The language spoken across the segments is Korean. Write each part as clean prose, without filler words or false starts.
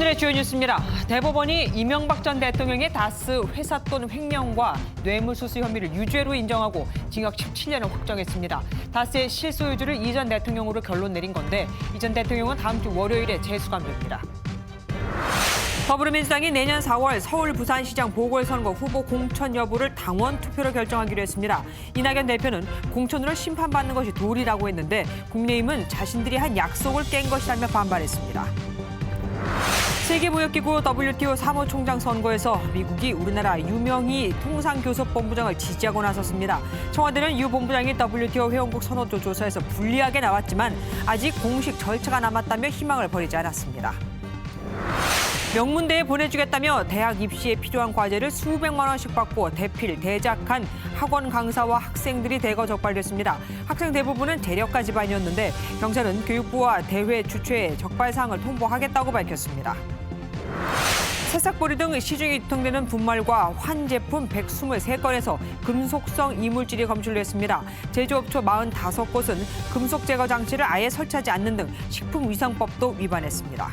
오늘의 주요 뉴스입니다. 대법원이 이명박 전 대통령의 다스 회삿돈 횡령과 뇌물수수 혐의를 유죄로 인정하고 징역 17년을 확정했습니다. 다스의 실소유주를 이 전 대통령으로 결론 내린 건데 이 전 대통령은 다음 주 월요일에 재수감됩니다. 더불어민주당이 내년 4월 서울 부산시장 보궐선거 후보 공천 여부를 당원 투표로 결정하기로 했습니다. 이낙연 대표는 공천으로 심판받는 것이 도리라고 했는데 국민의힘은 자신들이 한 약속을 깬 것이라며 반발했습니다. 세계무역기구 WTO 사무총장 선거에서 미국이 우리나라 유명희 통상교섭본부장을 지지하고 나섰습니다. 청와대는 유 본부장이 WTO 회원국 선호도 조사에서 불리하게 나왔지만 아직 공식 절차가 남았다며 희망을 버리지 않았습니다. 명문대에 보내주겠다며 대학 입시에 필요한 과제를 수백만 원씩 받고 대필, 대작한 학원 강사와 학생들이 대거 적발됐습니다. 학생 대부분은 재력가 집안이었는데 경찰은 교육부와 대회 주최에 적발 사항을 통보하겠다고 밝혔습니다. 새싹보리 등 시중에 유통되는 분말과 환제품 123건에서 금속성 이물질이 검출됐습니다. 제조업소 45곳은 금속 제거 장치를 아예 설치하지 않는 등 식품위생법도 위반했습니다.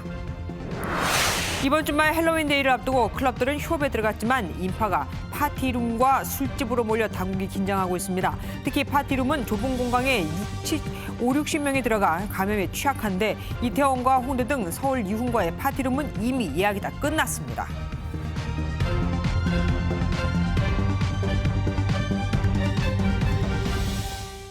이번 주말 헬로윈 데이를 앞두고 클럽들은 휴업에 들어갔지만 인파가 파티룸과 술집으로 몰려 당국이 긴장하고 있습니다. 특히 파티룸은 좁은 공간에 50-60명이 들어가 감염에 취약한데 이태원과 홍대 등 서울 이훈과의 파티룸은 이미 예약이 다 끝났습니다.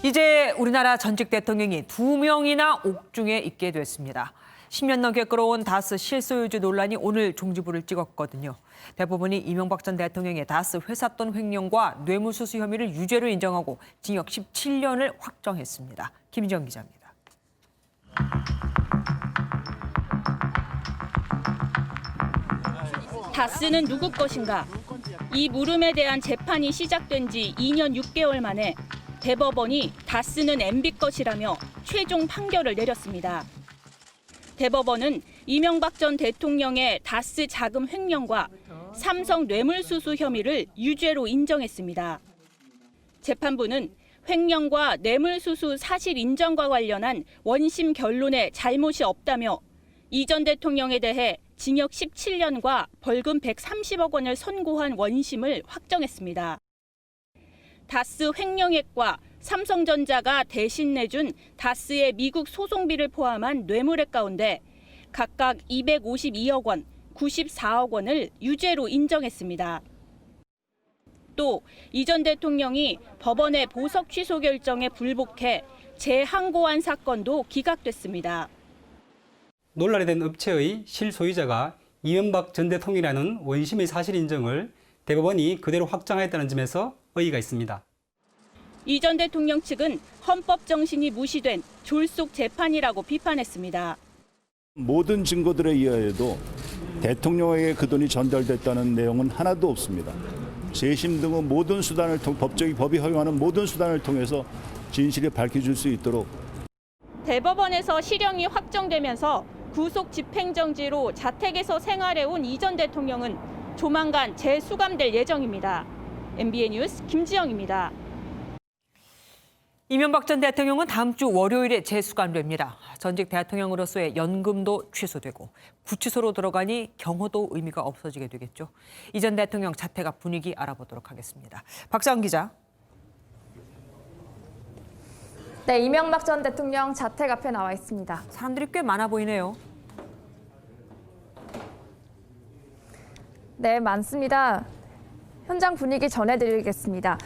이제 우리나라 전직 대통령이 2명이나 옥중에 있게 됐습니다. 10년 넘게 끌어온 다스 실소유주 논란이 오늘 종지부를 찍었거든요. 대법원이 이명박 전 대통령의 다스 회삿돈 횡령과 뇌물수수 혐의를 유죄로 인정하고 징역 17년을 확정했습니다. 김희정 기자입니다. 다스는 누구 것인가? 이 물음에 대한 재판이 시작된 지 2년 6개월 만에 대법원이 다스는 MB 것이라며 최종 판결을 내렸습니다. 대법원은 이명박 전 대통령의 다스 자금 횡령과 삼성 뇌물수수 혐의를 유죄로 인정했습니다. 재판부는 횡령과 뇌물수수 사실 인정과 관련한 원심 결론에 잘못이 없다며 이 전 대통령에 대해 징역 17년과 벌금 130억 원을 선고한 원심을 확정했습니다. 다스 횡령액과 삼성전자가 대신 내준 다스의 미국 소송비를 포함한 뇌물액 가운데 각각 252억 원, 94억 원을 유죄로 인정했습니다. 또 이 전 대통령이 법원의 보석 취소 결정에 불복해 재항고한 사건도 기각됐습니다. 논란이 된 업체의 실소유자가 이명박 전 대통령이라는 원심의 사실 인정을 대법원이 그대로 확정하였다는 점에서 의의가 있습니다. 이 전 대통령 측은 헌법 정신이 무시된 졸속 재판이라고 비판했습니다. 모든 증거들에 의하여도 대통령에게 그 돈이 전달됐다는 내용은 하나도 없습니다. 재심 등의 모든 수단을 법이 허용하는 모든 수단을 통해서 진실이 밝혀질 수 있도록. 대법원에서 실형이 확정되면서 구속 집행정지로 자택에서 생활해온 이 전 대통령은 조만간 재수감될 예정입니다. MBN 뉴스 김지영입니다. 이명박 전 대통령은 다음 주 월요일에 재수감됩니다. 전직 대통령으로서의 연금도 취소되고 구치소로 들어가니 경호도 의미가 없어지게 되겠죠. 이 전 대통령 자택 앞 분위기 알아보도록 하겠습니다. 박사은 기자. 네, 이명박 전 대통령 자택 앞에 나와 있습니다. 사람들이 꽤 많아 보이네요. 네, 많습니다. 현장 분위기 전해드리겠습니다.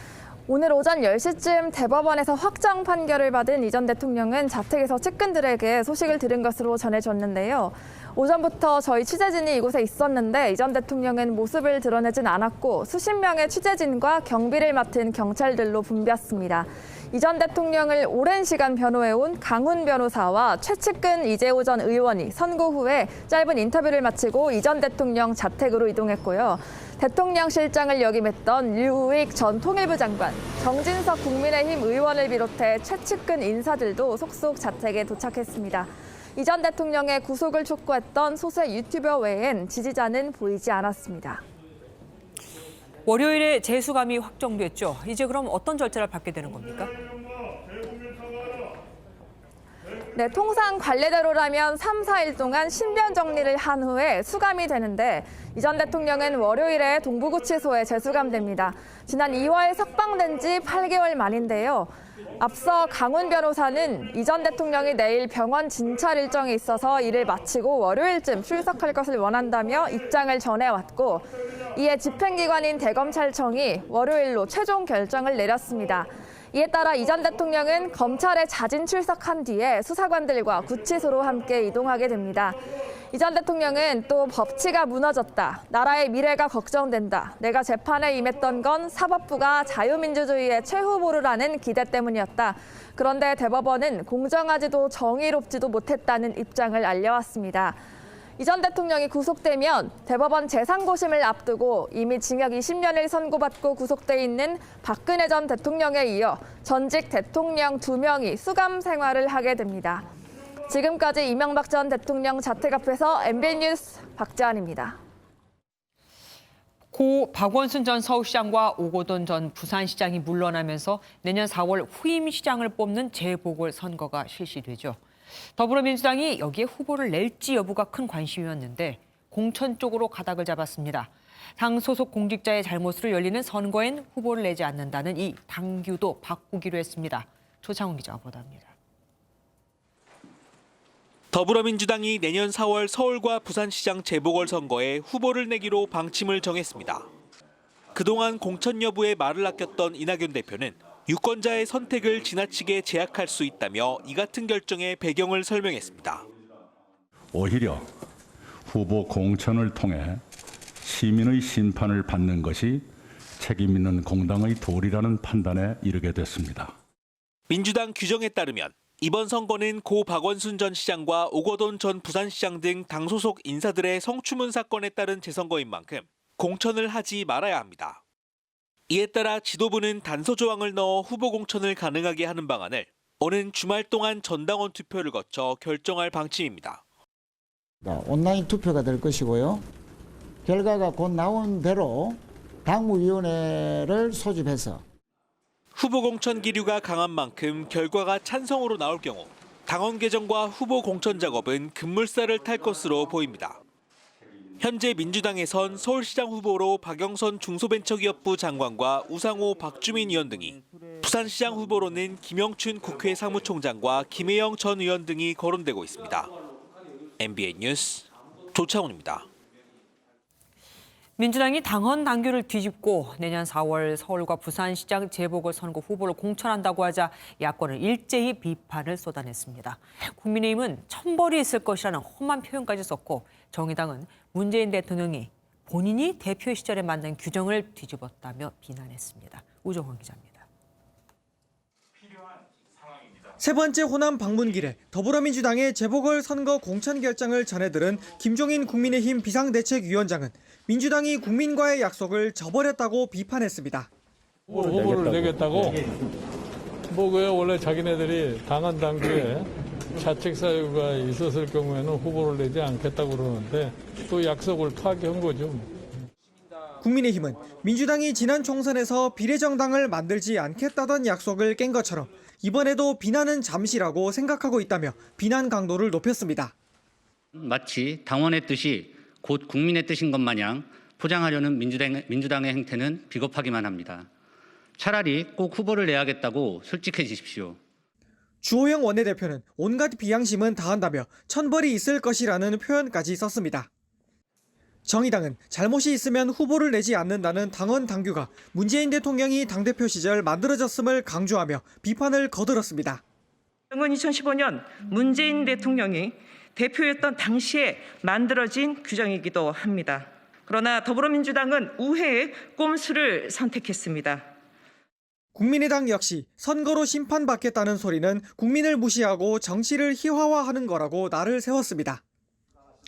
오늘 오전 10시쯤 대법원에서 확정 판결을 받은 이 전 대통령은 자택에서 측근들에게 소식을 들은 것으로 전해졌는데요. 오전부터 저희 취재진이 이곳에 있었는데 이 전 대통령은 모습을 드러내진 않았고 수십 명의 취재진과 경비를 맡은 경찰들로 붐볐습니다. 이 전 대통령을 오랜 시간 변호해온 강훈 변호사와 최측근 이재호 전 의원이 선고 후에 짧은 인터뷰를 마치고 이 전 대통령 자택으로 이동했고요. 대통령실장을 역임했던 류우익 전 통일부 장관, 정진석 국민의힘 의원을 비롯해 최측근 인사들도 속속 자택에 도착했습니다. 이 전 대통령의 구속을 촉구했던 소수 유튜버 외엔 지지자는 보이지 않았습니다. 월요일에 재수감이 확정됐죠. 이제 그럼 어떤 절차를 밟게 되는 겁니까? 네, 통상 관례대로라면 3, 4일 동안 신변 정리를 한 후에 수감이 되는데 이 전 대통령은 월요일에 동부구치소에 재수감됩니다. 지난 2월 석방된 지 8개월 만인데요. 앞서 강훈 변호사는 이 전 대통령이 내일 병원 진찰 일정이 있어서 이를 마치고 월요일쯤 출석할 것을 원한다며 입장을 전해왔고 이에 집행기관인 대검찰청이 월요일로 최종 결정을 내렸습니다. 이에 따라 이 전 대통령은 검찰에 자진 출석한 뒤에 수사관들과 구치소로 함께 이동하게 됩니다. 이 전 대통령은 또 법치가 무너졌다. 나라의 미래가 걱정된다. 내가 재판에 임했던 건 사법부가 자유민주주의의 최후보르라는 기대 때문이었다. 그런데 대법원은 공정하지도 정의롭지도 못했다는 입장을 알려왔습니다. 이 전 대통령이 구속되면 대법원 재상고심을 앞두고 이미 징역 20년을 선고받고 구속돼 있는 박근혜 전 대통령에 이어 전직 대통령 2명이 수감 생활을 하게 됩니다. 지금까지 이명박 전 대통령 자택 앞에서 MBN 뉴스 박지안입니다. 고 박원순 전 서울시장과 오거돈 전 부산시장이 물러나면서 내년 4월 후임 시장을 뽑는 재보궐선거가 실시되죠. 더불어민주당이 여기에 후보를 낼지 여부가 큰 관심이었는데 공천 쪽으로 가닥을 잡았습니다. 당 소속 공직자의 잘못으로 열리는 선거엔 후보를 내지 않는다는 이 당규도 바꾸기로 했습니다. 조창훈 기자가 보도합니다. 더불어민주당이 내년 4월 서울과 부산시장 재보궐선거에 후보를 내기로 방침을 정했습니다. 그동안 공천 여부에 말을 아꼈던 이낙연 대표는 유권자의 선택을 지나치게 제약할 수 있다며 이 같은 결정의 배경을 설명했습니다. 오히려 후보 공천을 통해 시민의 심판을 받는 것이 책임 있는 공당의 도리라는 판단에 이르게 됐습니다. 민주당 규정에 따르면 이번 선거는 고 박원순 전 시장과 오거돈 전 부산시장 등 당 소속 인사들의 성추문 사건에 따른 재선거인 만큼 공천을 하지 말아야 합니다. 이에 따라 지도부는 단서 조항을 넣어 후보 공천을 가능하게 하는 방안을 오는 주말 동안 전당원 투표를 거쳐 결정할 방침입니다. 온라인 투표가 될 것이고요. 결과가 곧 나온 대로 당무위원회를 소집해서 후보 공천 기류가 강한 만큼 결과가 찬성으로 나올 경우 당원 개정과 후보 공천 작업은 급물살을 탈 것으로 보입니다. 현재 민주당에선 서울시장 후보로 박영선 중소벤처기업부 장관과 우상호 박주민 의원 등이, 부산시장 후보로는 김영춘 국회 사무총장과 김혜영 전 의원 등이 거론되고 있습니다. MBN 뉴스 조창훈입니다. 민주당이 당헌 당규를 뒤집고 내년 4월 서울과 부산시장 재보궐선거 후보를 공천한다고 하자 야권은 일제히 비판을 쏟아냈습니다. 국민의힘은 천벌이 있을 것이라는 험한 표현까지 썼고 정의당은 문재인 대통령이 본인이 대표 시절에 만든 규정을 뒤집었다며 비난했습니다. 우정환 기자입니다. 세 번째 호남 방문길에 더불어민주당의 재보궐선거 공천 결정을 전해들은 김종인 국민의힘 비상대책위원장은 민주당이 국민과의 약속을 저버렸다고 비판했습니다. 후보를 내겠다고? 뭐고요? 원래 자기네들이 당헌 당규에 자책 사유가 있었을 경우에는 후보를 내지 않겠다고 그러는데 또 약속을 파기한 거죠. 국민의힘은 민주당이 지난 총선에서 비례정당을 만들지 않겠다던 약속을 깬 것처럼 이번에도 비난은 잠시라고 생각하고 있다며 비난 강도를 높였습니다. 마치 당원의 뜻이 곧 국민의 뜻인 것 마냥 포장하려는 민주당의 행태는 비겁하기만 합니다. 차라리 꼭 후보를 내야겠다고 솔직해지십시오. 주호영 원내대표는 온갖 비양심은 다한다며 천벌이 있을 것이라는 표현까지 썼습니다. 정의당은 잘못이 있으면 후보를 내지 않는다는 당헌 당규가 문재인 대통령이 당대표 시절 만들어졌음을 강조하며 비판을 거들었습니다. 2015년 문재인 대통령이 대표였던 당시에 만들어진 규정이기도 합니다. 그러나 더불어민주당은 우회의 꼼수를 선택했습니다. 국민의당 역시 선거로 심판받겠다는 소리는 국민을 무시하고 정치를 희화화하는 거라고 날을 세웠습니다.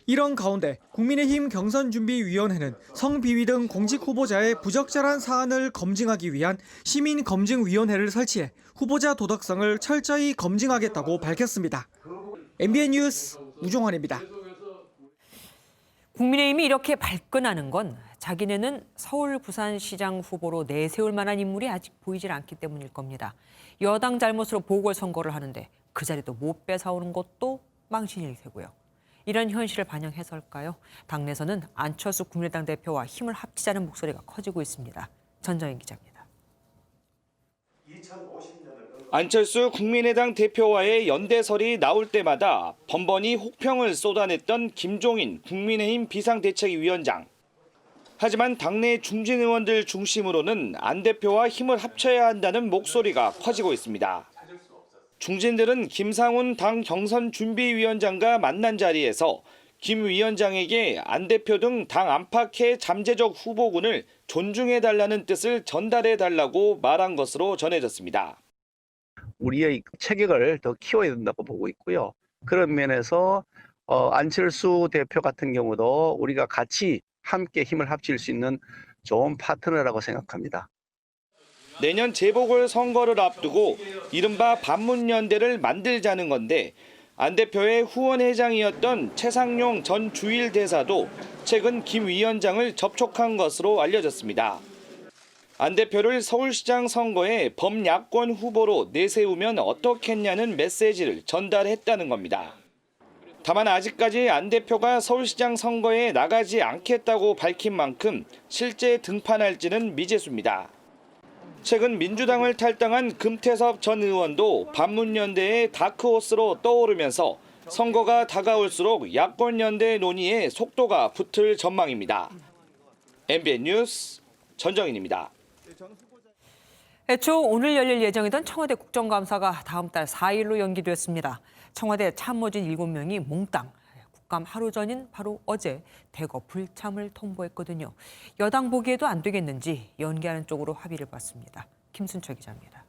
이런 가운데 국민의힘 경선준비위원회는 성비위 등 공직 후보자의 부적절한 사안을 검증하기 위한 시민검증위원회를 설치해 후보자 도덕성을 철저히 검증하겠다고 밝혔습니다. MBN 뉴스 우종환입니다. 국민의힘이 이렇게 발끈하는 건 자기네는 서울 부산시장 후보로 내세울 만한 인물이 아직 보이질 않기 때문일 겁니다. 여당 잘못으로 보궐선거를 하는데 그 자리도 못 뺏어오는 것도 망신일 테고요. 이런 현실을 반영해서일까요? 당내에서는 안철수 국민의당 대표와 힘을 합치자는 목소리가 커지고 있습니다. 전정인 기자입니다. 안철수 국민의당 대표와의 연대설이 나올 때마다 번번이 혹평을 쏟아냈던 김종인 국민의힘 비상대책위원장. 하지만 당내 중진 의원들 중심으로는 안 대표와 힘을 합쳐야 한다는 목소리가 커지고 있습니다. 중진들은 김상훈 당 경선준비위원장과 만난 자리에서 김 위원장에게 안 대표 등 당 안팎의 잠재적 후보군을 존중해달라는 뜻을 전달해달라고 말한 것으로 전해졌습니다. 우리의 체격을 더 키워야 된다고 보고 있고요. 그런 면에서 안철수 대표 같은 경우도 우리가 같이 함께 힘을 합칠 수 있는 좋은 파트너라고 생각합니다. 내년 재보궐선거를 앞두고 이른바 반문연대를 만들자는 건데 안 대표의 후원회장이었던 최상용 전 주일대사도 최근 김 위원장을 접촉한 것으로 알려졌습니다. 안 대표를 서울시장 선거에 범야권 후보로 내세우면 어떻겠냐는 메시지를 전달했다는 겁니다. 다만 아직까지 안 대표가 서울시장 선거에 나가지 않겠다고 밝힌 만큼 실제 등판할지는 미지수입니다. 최근 민주당을 탈당한 금태섭 전 의원도 반문연대의 다크호스로 떠오르면서 선거가 다가올수록 야권연대 논의에 속도가 붙을 전망입니다. MBN 뉴스 전정인입니다. 애초 오늘 열릴 예정이던 청와대 국정감사가 다음 달 4일로 연기됐습니다. 청와대 참모진 7명이 몽땅 국감 하루 전인 바로 어제 대거 불참을 통보했거든요. 여당 보기에도 안 되겠는지 연기하는 쪽으로 합의를 봤습니다. 김순철 기자입니다.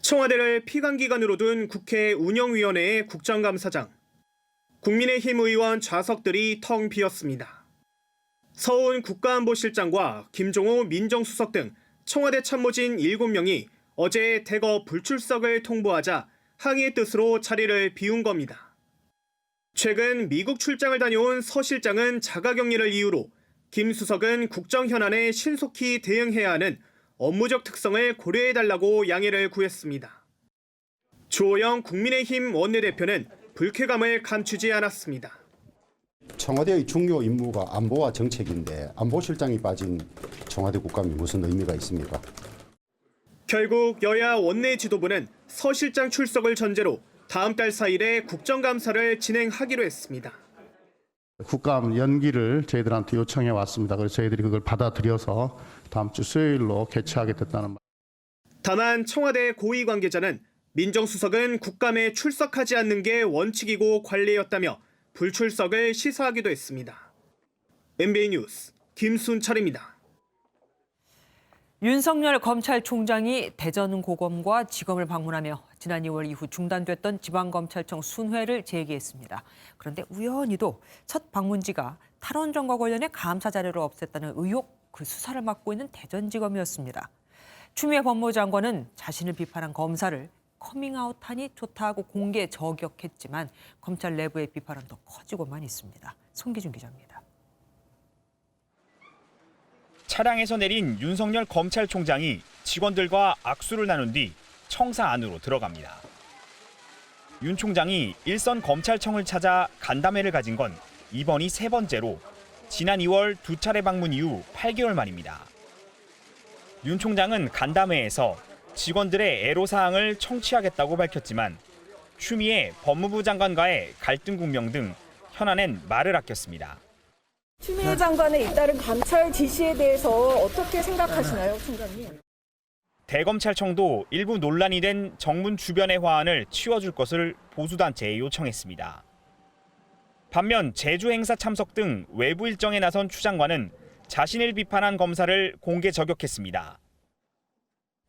청와대를 피감기관으로 둔 국회 운영위원회의 국정감사장. 국민의힘 의원 좌석들이 텅 비었습니다. 서훈 국가안보실장과 김종호 민정수석 등 청와대 참모진 7명이 어제 대거 불출석을 통보하자 항의의 뜻으로 자리를 비운 겁니다. 최근 미국 출장을 다녀온 서 실장은 자가격리를 이유로, 김 수석은 국정 현안에 신속히 대응해야 하는 업무적 특성을 고려해달라고 양해를 구했습니다. 주호영 국민의힘 원내대표는 불쾌감을 감추지 않았습니다. 청와대의 중요 임무가 안보와 정책인데 안보실장이 빠진 청와대 국감이 무슨 의미가 있습니까? 결국 여야 원내 지도부는 서 실장 출석을 전제로 다음 달 4일에 국정감사를 진행하기로 했습니다. 국감 연기를 저희들한테 요청해 왔습니다. 그래서 저희들이 그걸 받아들여서 다음 주 수요일로 개최하게 됐다는 말. 다만 청와대 고위 관계자는 민정수석은 국감에 출석하지 않는 게 원칙이고 관례였다며 불출석을 시사하기도 했습니다. MBN 뉴스 김순철입니다. 윤석열 검찰총장이 대전고검과 지검을 방문하며 지난 2월 이후 중단됐던 지방검찰청 순회를 재개했습니다. 그런데 우연히도 첫 방문지가 탈원전과 관련해 감사 자료를 없앴다는 의혹, 그 수사를 맡고 있는 대전지검이었습니다. 추미애 법무장관은 자신을 비판한 검사를 커밍아웃하니 좋다고 공개 저격했지만 검찰 내부의 비판은 더 커지고만 있습니다. 송기준 기자입니다. 차량에서 내린 윤석열 검찰총장이 직원들과 악수를 나눈 뒤 청사 안으로 들어갑니다. 윤 총장이 일선 검찰청을 찾아 간담회를 가진 건 이번이 3번째로 지난 2월 2차례 방문 이후 8개월 만입니다. 윤 총장은 간담회에서 직원들의 애로사항을 청취하겠다고 밝혔지만 추미애 법무부 장관과의 갈등 국면 등 현안엔 말을 아꼈습니다. 추미애 장관의 잇따른 감찰 지시에 대해서 어떻게 생각하시나요, 총장님? 대검찰청도 일부 논란이 된 정문 주변의 화환을 치워줄 것을 보수단체에 요청했습니다. 반면 제주 행사 참석 등 외부 일정에 나선 추 장관은 자신을 비판한 검사를 공개 저격했습니다.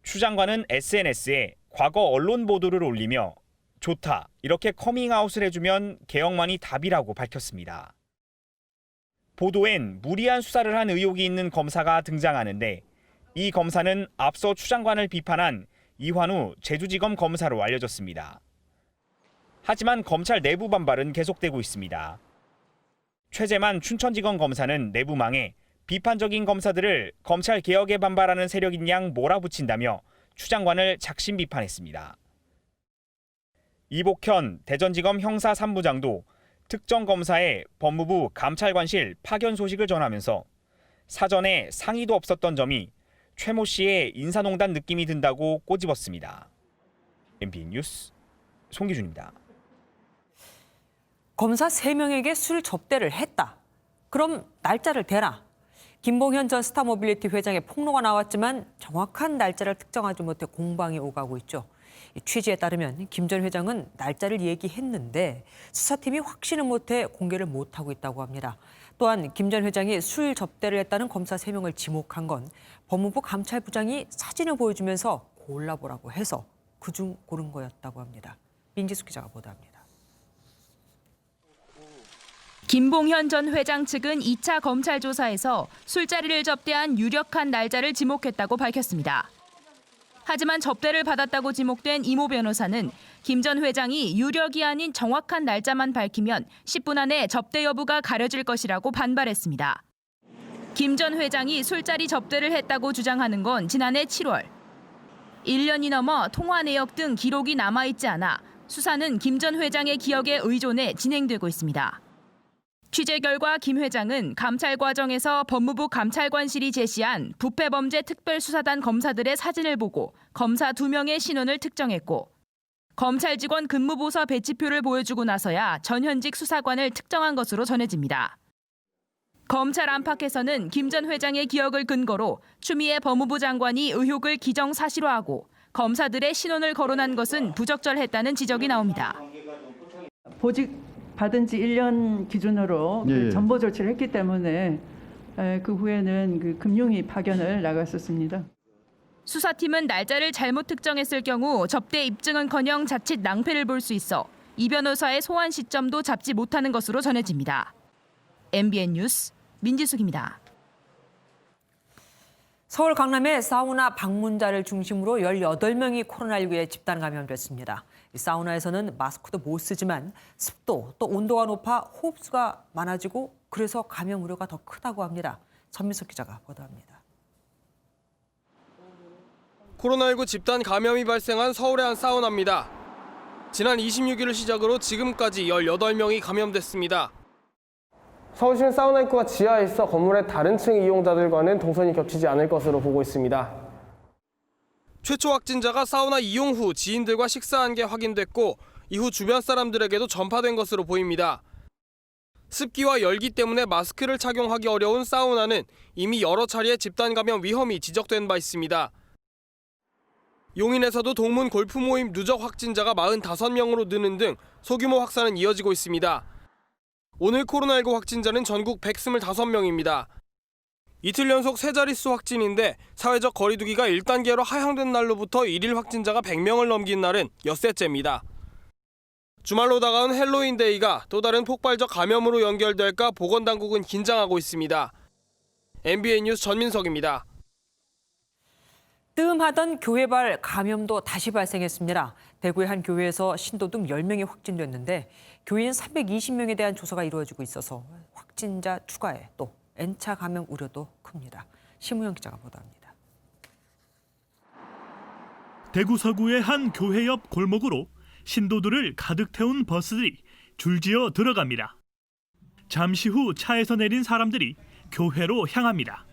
추 장관은 SNS에 과거 언론 보도를 올리며 좋다, 이렇게 커밍아웃을 해주면 개혁만이 답이라고 밝혔습니다. 보도엔 무리한 수사를 한 의혹이 있는 검사가 등장하는데 이 검사는 앞서 추 장관을 비판한 이환우 제주지검 검사로 알려졌습니다. 하지만 검찰 내부 반발은 계속되고 있습니다. 최재만 춘천지검 검사는 내부망에 비판적인 검사들을 검찰 개혁에 반발하는 세력인 양 몰아붙인다며 추 장관을 작심 비판했습니다. 이복현 대전지검 형사 3부장도 특정 검사의 법무부 감찰관실 파견 소식을 전하면서 사전에 상의도 없었던 점이 최모 씨의 인사농단 느낌이 든다고 꼬집었습니다. MBN 뉴스 송기준입니다. 검사 3명에게 술 접대를 했다. 그럼 날짜를 대라. 김봉현 전 스타모빌리티 회장의 폭로가 나왔지만 정확한 날짜를 특정하지 못해 공방이 오가고 있죠. 취지에 따르면 김 전 회장은 날짜를 얘기했는데 수사팀이 확신을 못해 공개를 못하고 있다고 합니다. 또한 김 전 회장이 술 접대를 했다는 검사 3명을 지목한 건 법무부 감찰부장이 사진을 보여주면서 골라보라고 해서 그중 고른 거였다고 합니다. 민지숙 기자가 보도합니다. 김봉현 전 회장 측은 2차 검찰 조사에서 술자리를 접대한 유력한 날짜를 지목했다고 밝혔습니다. 하지만 접대를 받았다고 지목된 이모 변호사는 김 전 회장이 유력이 아닌 정확한 날짜만 밝히면 10분 안에 접대 여부가 가려질 것이라고 반발했습니다. 김 전 회장이 술자리 접대를 했다고 주장하는 건 지난해 7월. 1년이 넘어 통화 내역 등 기록이 남아있지 않아 수사는 김 전 회장의 기억에 의존해 진행되고 있습니다. 취재 결과 김 회장은 감찰 과정에서 법무부 감찰관실이 제시한 부패범죄 특별수사단 검사들의 사진을 보고 검사 2명의 신원을 특정했고 검찰 직원 근무보서 배치표를 보여주고 나서야 전현직 수사관을 특정한 것으로 전해집니다. 검찰 안팎에서는 김 전 회장의 기억을 근거로 추미애 법무부 장관이 의혹을 기정사실화하고 검사들의 신원을 거론한 것은 부적절했다는 지적이 나옵니다. 보직 받은 지 1년 기준으로 그 전보 조치를 했기 때문에 그 후에는 그 금융위 파견을 나갔었습니다. 수사팀은 날짜를 잘못 특정했을 경우 접대 입증은커녕 자칫 낭패를 볼 수 있어 이 변호사의 소환 시점도 잡지 못하는 것으로 전해집니다. MBN 뉴스 민지숙입니다. 서울 강남의 사우나 방문자를 중심으로 18명이 코로나19에 집단 감염됐습니다. 이 사우나에서는 마스크도 못 쓰지만 습도 또 온도가 높아 호흡수가 많아지고 그래서 감염 우려가 더 크다고 합니다. 전민석 기자가 보도합니다. 코로나19 집단 감염이 발생한 서울의 한 사우나입니다. 지난 26일을 시작으로 지금까지 18명이 감염됐습니다. 서울시는 사우나 입구가 지하에 있어 건물의 다른 층 이용자들과는 동선이 겹치지 않을 것으로 보고 있습니다. 최초 확진자가 사우나 이용 후 지인들과 식사한 게 확인됐고 이후 주변 사람들에게도 전파된 것으로 보입니다. 습기와 열기 때문에 마스크를 착용하기 어려운 사우나는 이미 여러 차례 집단 감염 위험이 지적된 바 있습니다. 용인에서도 동문 골프 모임 누적 확진자가 45명으로 느는 등 소규모 확산은 이어지고 있습니다. 오늘 코로나19 확진자는 전국 125명입니다. 이틀 연속 세 자릿수 확진인데 사회적 거리두기가 1단계로 하향된 날로부터 1일 확진자가 100명을 넘긴 날은 엿새째입니다. 주말로 다가온 헬로윈 데이가 또 다른 폭발적 감염으로 연결될까 보건당국은 긴장하고 있습니다. MBN 뉴스 전민석입니다. 뜸하던 교회발 감염도 다시 발생했습니다. 대구의 한 교회에서 신도등 10명이 확진됐는데 교인 320명에 대한 조사가 이루어지고 있어서 확진자 추가에 또 N차 감염 우려도 큽니다. 심우영 기자가 보도합니다. 대구 서구의 한 교회 옆 골목으로 신도들을 가득 태운 버스들이 줄지어 들어갑니다. 잠시 후 차에서 내린 사람들이 교회로 향합니다.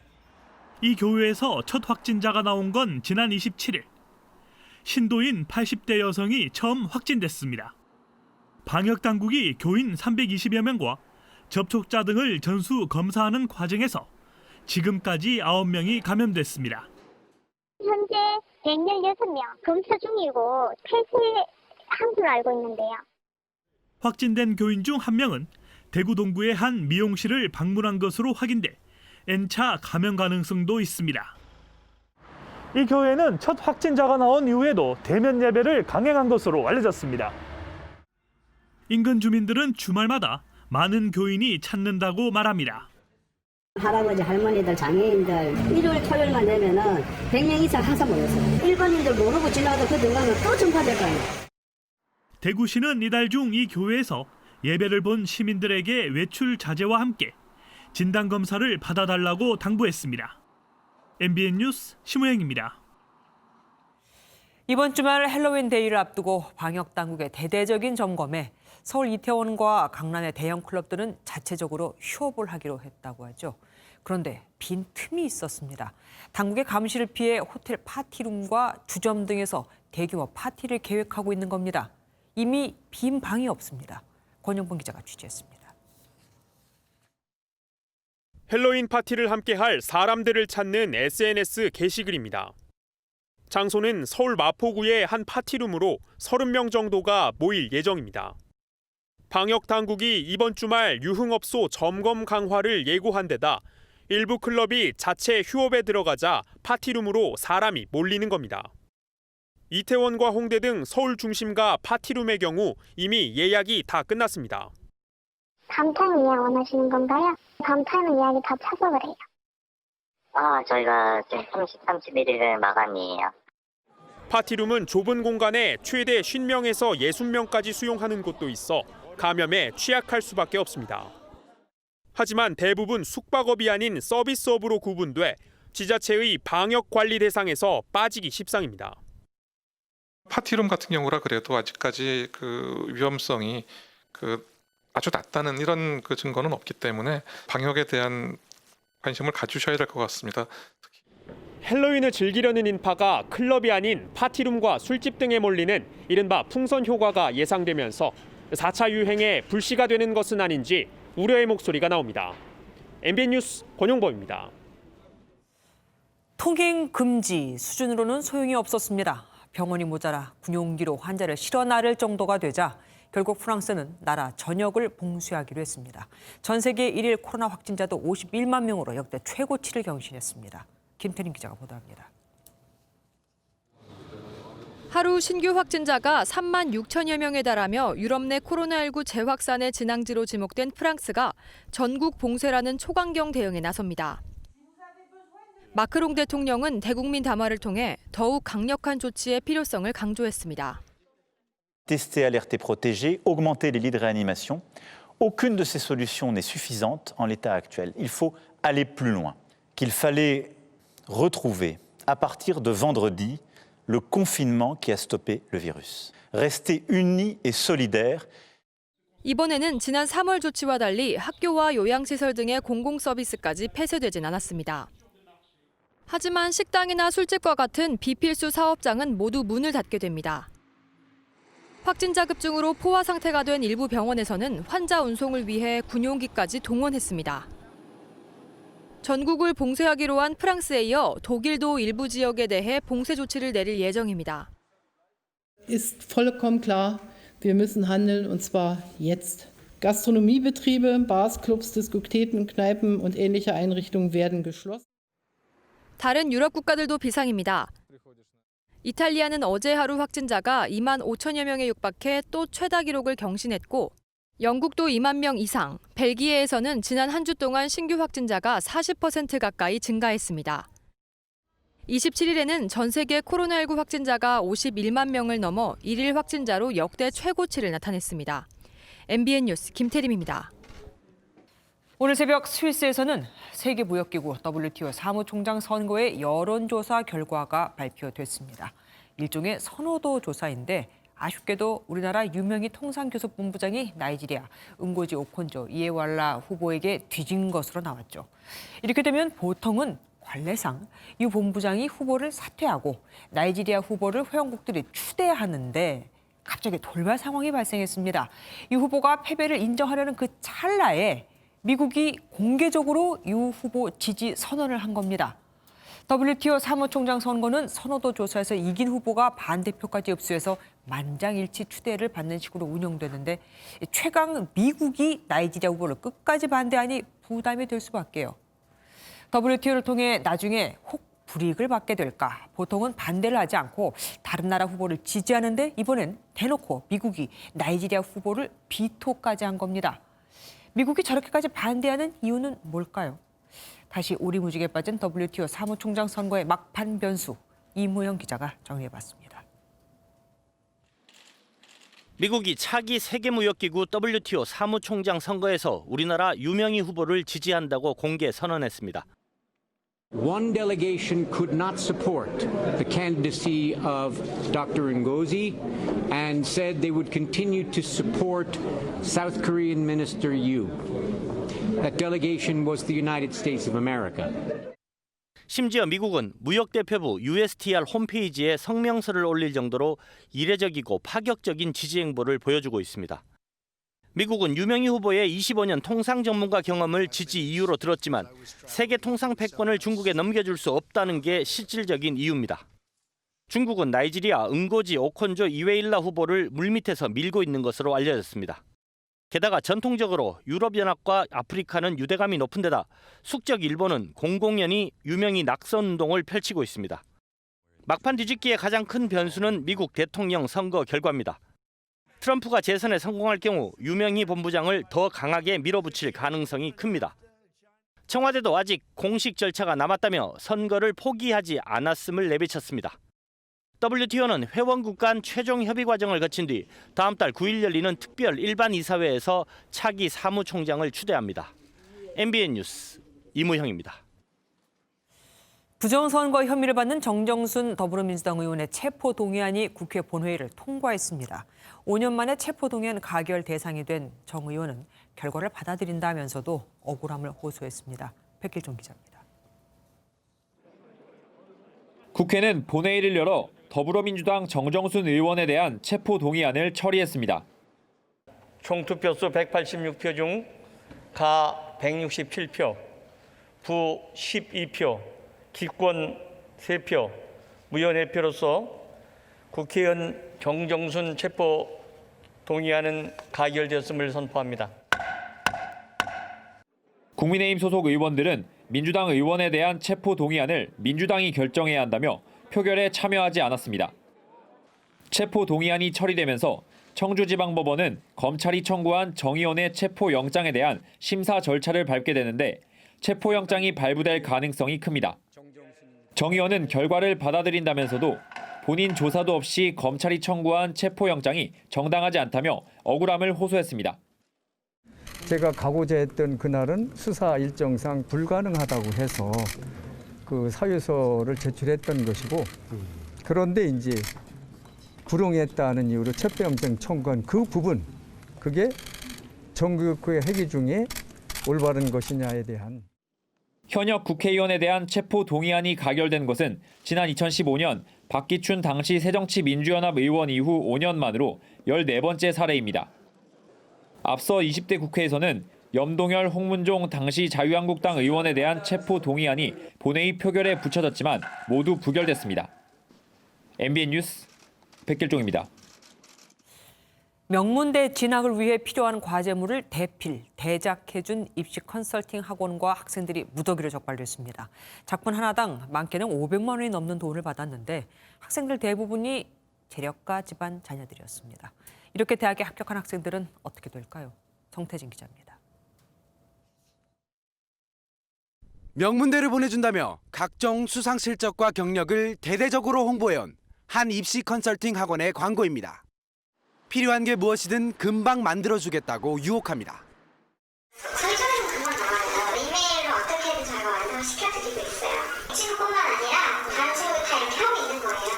이 교회에서 첫 확진자가 나온 건 지난 27일. 신도인 80대 여성이 처음 확진됐습니다. 방역당국이 교인 320여 명과 접촉자 등을 전수 검사하는 과정에서 지금까지 9명이 감염됐습니다. 현재 116명 검사 중이고 폐쇄한 줄 알고 있는데요. 확진된 교인 중 1명은 대구 동구의 한 미용실을 방문한 것으로 확인돼 N차 감염 가능성도 있습니다. 이 교회는 첫 확진자가 나온 이후에도 대면 예배를 강행한 것으로 알려졌습니다. 인근 주민들은 주말마다 많은 교인이 찾는다고 말합니다. 할아버지, 할머니들, 장애인들 일요일, 토요일만 되면은 100명 이상 항상 모였어요. 일반인들 모르고 지나도 그 등간은 또 전파될 거 아니에요. 대구시는 이달 중 이 교회에서 예배를 본 시민들에게 외출 자제와 함께 진단검사를 받아달라고 당부했습니다. MBN 뉴스 심우영입니다. 이번 주말 헬로윈 데이를 앞두고 방역 당국의 대대적인 점검에 서울 이태원과 강남의 대형 클럽들은 자체적으로 휴업을 하기로 했다고 하죠. 그런데 빈 틈이 있었습니다. 당국의 감시를 피해 호텔 파티룸과 주점 등에서 대규모 파티를 계획하고 있는 겁니다. 이미 빈 방이 없습니다. 권영범 기자가 취재했습니다. 헬로윈 파티를 함께할 사람들을 찾는 SNS 게시글입니다. 장소는 서울 마포구의 한 파티룸으로 30명 정도가 모일 예정입니다. 방역 당국이 이번 주말 유흥업소 점검 강화를 예고한 데다 일부 클럽이 자체 휴업에 들어가자 파티룸으로 사람이 몰리는 겁니다. 이태원과 홍대 등 서울 중심가 파티룸의 경우 이미 예약이 다 끝났습니다. 밤타임 예약 원하시는 건가요? 밤타임은 예약이 다 차서 그래요. 저희가 지금 31일 마감이에요. 파티룸은 좁은 공간에 최대 50명에서 60명까지 수용하는 곳도 있어 감염에 취약할 수밖에 없습니다. 하지만 대부분 숙박업이 아닌 서비스업으로 구분돼 지자체의 방역 관리 대상에서 빠지기 십상입니다. 파티룸 같은 경우라 그래도 아직까지 그 위험성이 아주 낮다는 이런 증거는 없기 때문에 방역에 대한 관심을 가주셔야 될 것 같습니다. 헬로윈을 즐기려는 인파가 클럽이 아닌 파티룸과 술집 등에 몰리는 이른바 풍선 효과가 예상되면서 4차 유행에 불씨가 되는 것은 아닌지 우려의 목소리가 나옵니다. MBN 뉴스 권용범입니다. 통행 금지 수준으로는 소용이 없었습니다. 병원이 모자라 군용기로 환자를 실어 나를 정도가 되자 결국 프랑스는 나라 전역을 봉쇄하기로 했습니다. 전 세계 일일 코로나 확진자도 51만 명으로 역대 최고치를 경신했습니다. 김태린 기자가 보도합니다. 하루 신규 확진자가 3만 6천여 명에 달하며 유럽 내 코로나19 재확산의 진앙지로 지목된 프랑스가 전국 봉쇄라는 초강경 대응에 나섭니다. 마크롱 대통령은 대국민 담화를 통해 더욱 강력한 조치의 필요성을 강조했습니다. Tester, alerter, protéger, augmenter les lits de réanimation. Aucune de ces solutions n'est suffisante en l'état actuel. Il faut aller plus loin. Qu'il fallait retrouver à partir de vendredi le confinement qui a stoppé le virus. Rester unis et solidaires. 이번에는 지난 3월 조치와 달리 학교와 요양시설 등의 공공서비스까지 폐쇄되진 않았습니다. 하지만 식당이나 술집과 같은 비필수 사업장은 모두 문을 닫게 됩니다. 확진자 급증으로 포화 상태가 된 일부 병원에서는 환자 운송을 위해 군용기까지 동원했습니다. 전국을 봉쇄하기로 한 프랑스에 이어 독일도 일부 지역에 대해 봉쇄 조치를 내릴 예정입니다. Ist vollkommen klar, wir müssen handeln und zwar jetzt. Gastronomiebetriebe, Bars, Clubs, Diskotheken, Kneipen und ähnliche Einrichtungen werden geschlossen. 다른 유럽 국가들도 비상입니다. 이탈리아는 어제 하루 확진자가 2만 5천여 명에 육박해 또 최다 기록을 경신했고 영국도 2만 명 이상, 벨기에에서는 지난 한 주 동안 신규 확진자가 40% 가까이 증가했습니다. 27일에는 전 세계 코로나19 확진자가 51만 명을 넘어 일일 확진자로 역대 최고치를 나타냈습니다. MBN 뉴스 김태림입니다. 오늘 새벽 스위스에서는 세계무역기구 WTO 사무총장 선거의 여론조사 결과가 발표됐습니다. 일종의 선호도 조사인데 아쉽게도 우리나라 유명희 통상교섭본부장이 나이지리아 응고지 오콘조 이에왈라 후보에게 뒤진 것으로 나왔죠. 이렇게 되면 보통은 관례상 이 본부장이 후보를 사퇴하고 나이지리아 후보를 회원국들이 추대하는데 갑자기 돌발 상황이 발생했습니다. 이 후보가 패배를 인정하려는 그 찰나에 미국이 공개적으로 이 후보 지지 선언을 한 겁니다. WTO 사무총장 선거는 선호도 조사에서 이긴 후보가 반대표까지 흡수해서 만장일치 추대를 받는 식으로 운영되는데 최강 미국이 나이지리아 후보를 끝까지 반대하니 부담이 될 수밖에요. WTO를 통해 나중에 혹 불이익을 받게 될까? 보통은 반대를 하지 않고 다른 나라 후보를 지지하는데 이번엔 대놓고 미국이 나이지리아 후보를 비토까지 한 겁니다. 미국이 저렇게까지 반대하는 이유는 뭘까요? 다시 오리무중에 빠진 WTO 사무총장 선거의 막판 변수, 이무영 기자가 정리해봤습니다. 미국이 차기 세계무역기구 WTO 사무총장 선거에서 우리나라 유명희 후보를 지지한다고 공개 선언했습니다. One delegation could not support the candidacy of Dr. Ngozi and said they would continue to support South Korean Minister Yu. That delegation was the United States of America. 심지어 미국은 무역대표부 USTR 홈페이지에 성명서를 올릴 정도로 이례적이고 파격적인 지지 행보를 보여주고 있습니다. 미국은 유명희 후보의 25년 통상 전문가 경험을 지지 이유로 들었지만 세계 통상 패권을 중국에 넘겨줄 수 없다는 게 실질적인 이유입니다. 중국은 나이지리아 응고지 오콘조 이웨일라 후보를 물밑에서 밀고 있는 것으로 알려졌습니다. 게다가 전통적으로 유럽연합과 아프리카는 유대감이 높은 데다 숙적 일본은 공공연히 유명희 낙선운동을 펼치고 있습니다. 막판 뒤집기의 가장 큰 변수는 미국 대통령 선거 결과입니다. 트럼프가 재선에 성공할 경우 유명희 본부장을 더 강하게 밀어붙일 가능성이 큽니다. 청와대도 아직 공식 절차가 남았다며 선거를 포기하지 않았음을 내비쳤습니다. WTO는 회원국 간 최종 협의 과정을 거친 뒤 다음 달 9일 열리는 특별 일반 이사회에서 차기 사무총장을 추대합니다. MBN 뉴스 이무형입니다. 부정선거 혐의를 받는 정정순 더불어민주당 의원의 체포동의안이 국회 본회의를 통과했습니다. 5년 만에 체포동의안 가결 대상이 된 정 의원은 결과를 받아들인다면서도 억울함을 호소했습니다. 백길종 기자입니다. 국회는 본회의를 열어 더불어민주당 정정순 의원에 대한 체포동의안을 처리했습니다. 총 투표수 186표 중 가 167표, 부 12표, 기권 3표, 무효 4표로서 국회의원 정정순 체포 동의안은 가결되었음을 선포합니다. 국민의힘 소속 의원들은 민주당 의원에 대한 체포 동의안을 민주당이 결정해야 한다며 표결에 참여하지 않았습니다. 체포 동의안이 처리되면서 청주지방법원은 검찰이 청구한 정 의원의 체포영장에 대한 심사 절차를 밟게 되는데 체포영장이 발부될 가능성이 큽니다. 정 의원은 결과를 받아들인다면서도 본인 조사도 없이 검찰이 청구한 체포영장이 정당하지 않다며 억울함을 호소했습니다. 제가 가고자 했던 그날은 수사 일정상 불가능하다고 해서 그 사유서를 제출했던 것이고, 그런데 이제 불응했다는 이유로 체포영장 청구한 그 부분, 그게 정교육부의 회기 중에 올바른 것이냐에 대한. 현역 국회의원에 대한 체포 동의안이 가결된 것은 지난 2015년 박기춘 당시 새정치민주연합 의원 이후 5년 만으로 14번째 사례입니다. 앞서 20대 국회에서는 염동열, 홍문종 당시 자유한국당 의원에 대한 체포 동의안이 본회의 표결에 붙여졌지만 모두 부결됐습니다. MBN 뉴스 백길종입니다. 명문대 진학을 위해 필요한 과제물을 대필, 대작해준 입시 컨설팅 학원과 학생들이 무더기로 적발됐습니다. 작품 하나당 많게는 500만 원이 넘는 돈을 받았는데 학생들 대부분이 재력가 집안 자녀들이었습니다. 이렇게 대학에 합격한 학생들은 어떻게 될까요? 정태진 기자입니다. 명문대를 보내준다며 각종 수상 실적과 경력을 대대적으로 홍보해온 한 입시 컨설팅 학원의 광고입니다. 필요한 게 무엇이든 금방 만들어주겠다고 유혹합니다. 저희 쪽에서 금방 나가요. 이메일로 어떻게든 저희가 완성시켜드리고 있어요. 친구뿐만 아니라 다른 친구들 다 이렇게 하고 있는 거예요.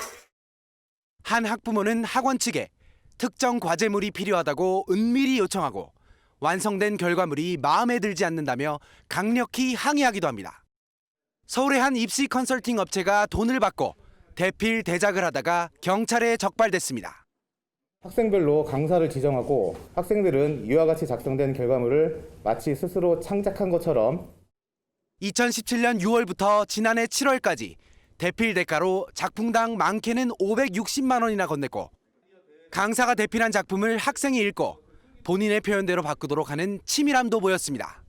한 학부모는 학원 측에 특정 과제물이 필요하다고 은밀히 요청하고 완성된 결과물이 마음에 들지 않는다며 강력히 항의하기도 합니다. 서울의 한 입시 컨설팅 업체가 돈을 받고 대필 대작을 하다가 경찰에 적발됐습니다. 학생별로 강사를 지정하고 학생들은 이와 같이 작성된 결과물을 마치 스스로 창작한 것처럼 2017년 6월부터 지난해 7월까지 대필 대가로 작품당 많게는 560만 원이나 건넸고 강사가 대필한 작품을 학생이 읽고 본인의 표현대로 바꾸도록 하는 치밀함도 보였습니다.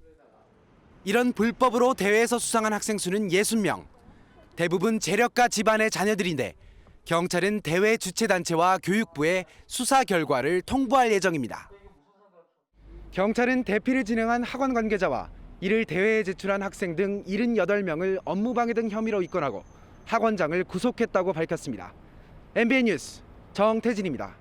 이런 불법으로 대회에서 수상한 학생 수는 60명. 대부분 재력가 집안의 자녀들인데 경찰은 대회 주최단체와 교육부에 수사 결과를 통보할 예정입니다. 경찰은 대피를 진행한 학원 관계자와 이를 대회에 제출한 학생 등 78명을 업무방해 등 혐의로 입건하고 학원장을 구속했다고 밝혔습니다. MBN 뉴스 정태진입니다.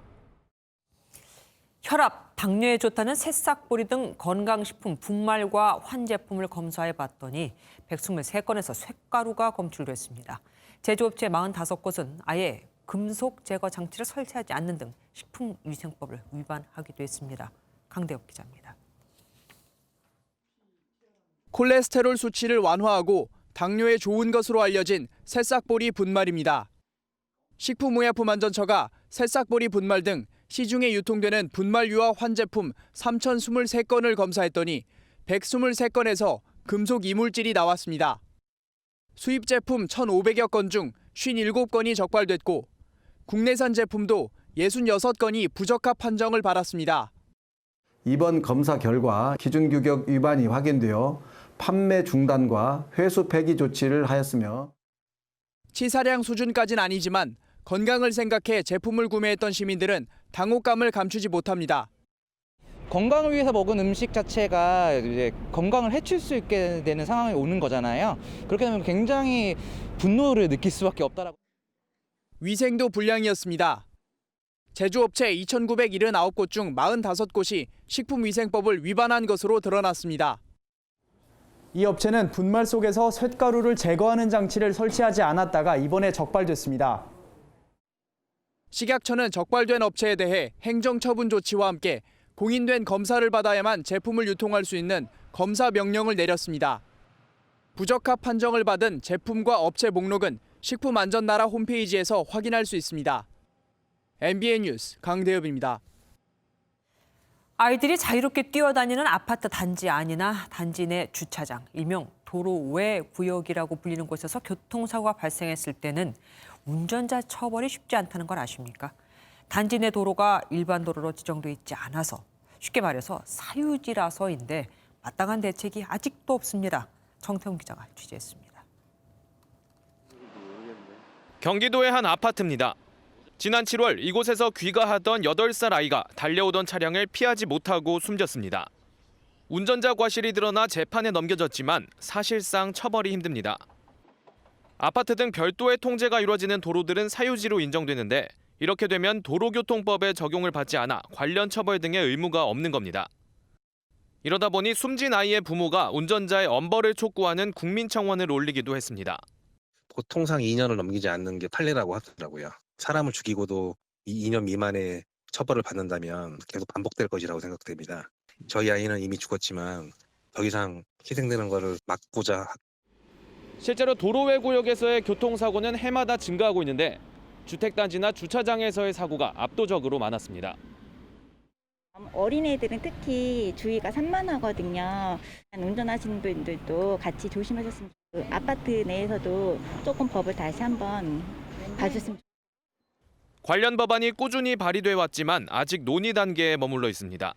혈압, 당뇨에 좋다는 새싹보리 등 건강식품 분말과 환제품을 검사해봤더니 123건에서 쇳가루가 검출됐습니다. 제조업체 45곳은 아예 금속 제거 장치를 설치하지 않는 등 식품위생법을 위반하기도 했습니다. 강대엽 기자입니다. 콜레스테롤 수치를 완화하고 당뇨에 좋은 것으로 알려진 새싹보리 분말입니다. 식품의약품안전처가 새싹보리 분말 등 시중에 유통되는 분말유화 환제품 3,023건을 검사했더니 123건에서 금속 이물질이 나왔습니다. 수입 제품 1,500여 건 중 57건이 적발됐고 국내산 제품도 66건이 부적합 판정을 받았습니다. 이번 검사 결과 기준 규격 위반이 확인되어 판매 중단과 회수 폐기 조치를 하였으며 치사량 수준까지는 아니지만 건강을 생각해 제품을 구매했던 시민들은 당혹감을 감추지 못합니다. 건강을 위해서 먹은 음식 자체가 이제 건강을 해칠 수 있게 되는 상황이 오는 거잖아요. 그렇게 되면 굉장히 분노를 느낄 수밖에 없다라고. 위생도 불량이었습니다. 제조업체 2,979곳 중 45곳이 식품위생법을 위반한 것으로 드러났습니다. 이 업체는 분말 속에서 쇳가루를 제거하는 장치를 설치하지 않았다가 이번에 적발됐습니다. 식약처는 적발된 업체에 대해 행정처분 조치와 함께 공인된 검사를 받아야만 제품을 유통할 수 있는 검사 명령을 내렸습니다. 부적합 판정을 받은 제품과 업체 목록은 식품안전나라 홈페이지에서 확인할 수 있습니다. MBN 뉴스 강대엽입니다. 아이들이 자유롭게 뛰어다니는 아파트 단지 안이나 단지 내 주차장, 일명 도로 외 구역이라고 불리는 곳에서 교통사고가 발생했을 때는 운전자 처벌이 쉽지 않다는 걸 아십니까? 단지 내 도로가 일반 도로로 지정돼 있지 않아서, 쉽게 말해서 사유지라서인데 마땅한 대책이 아직도 없습니다. 정태훈 기자가 취재했습니다. 경기도의 한 아파트입니다. 지난 7월 이곳에서 귀가하던 8살 아이가 달려오던 차량을 피하지 못하고 숨졌습니다. 운전자 과실이 드러나 재판에 넘겨졌지만 사실상 처벌이 힘듭니다. 아파트 등 별도의 통제가 이루어지는 도로들은 사유지로 인정되는데 이렇게 되면 도로교통법에 적용을 받지 않아 관련 처벌 등의 의무가 없는 겁니다. 이러다 보니 숨진 아이의 부모가 운전자의 엄벌을 촉구하는 국민청원을 올리기도 했습니다. 보통상 2년을 넘기지 않는 게 판례라고 하더라고요. 사람을 죽이고도 2년 미만의 처벌을 받는다면 계속 반복될 것이라고 생각됩니다. 저희 아이는 이미 죽었지만 더 이상 희생되는 것을 막고자. 실제로 도로 외 구역에서의 교통사고는 해마다 증가하고 있는데 주택단지나 주차장에서의 사고가 압도적으로 많았습니다. 어린애들은 특히 주의가 산만하거든요. 운전하시는 분들도 같이 조심하셨으면 좋겠고 아파트 내에서도 조금 법을 다시 한번 봐줬으면 좋겠습니다. 관련 법안이 꾸준히 발의돼 왔지만 아직 논의 단계에 머물러 있습니다.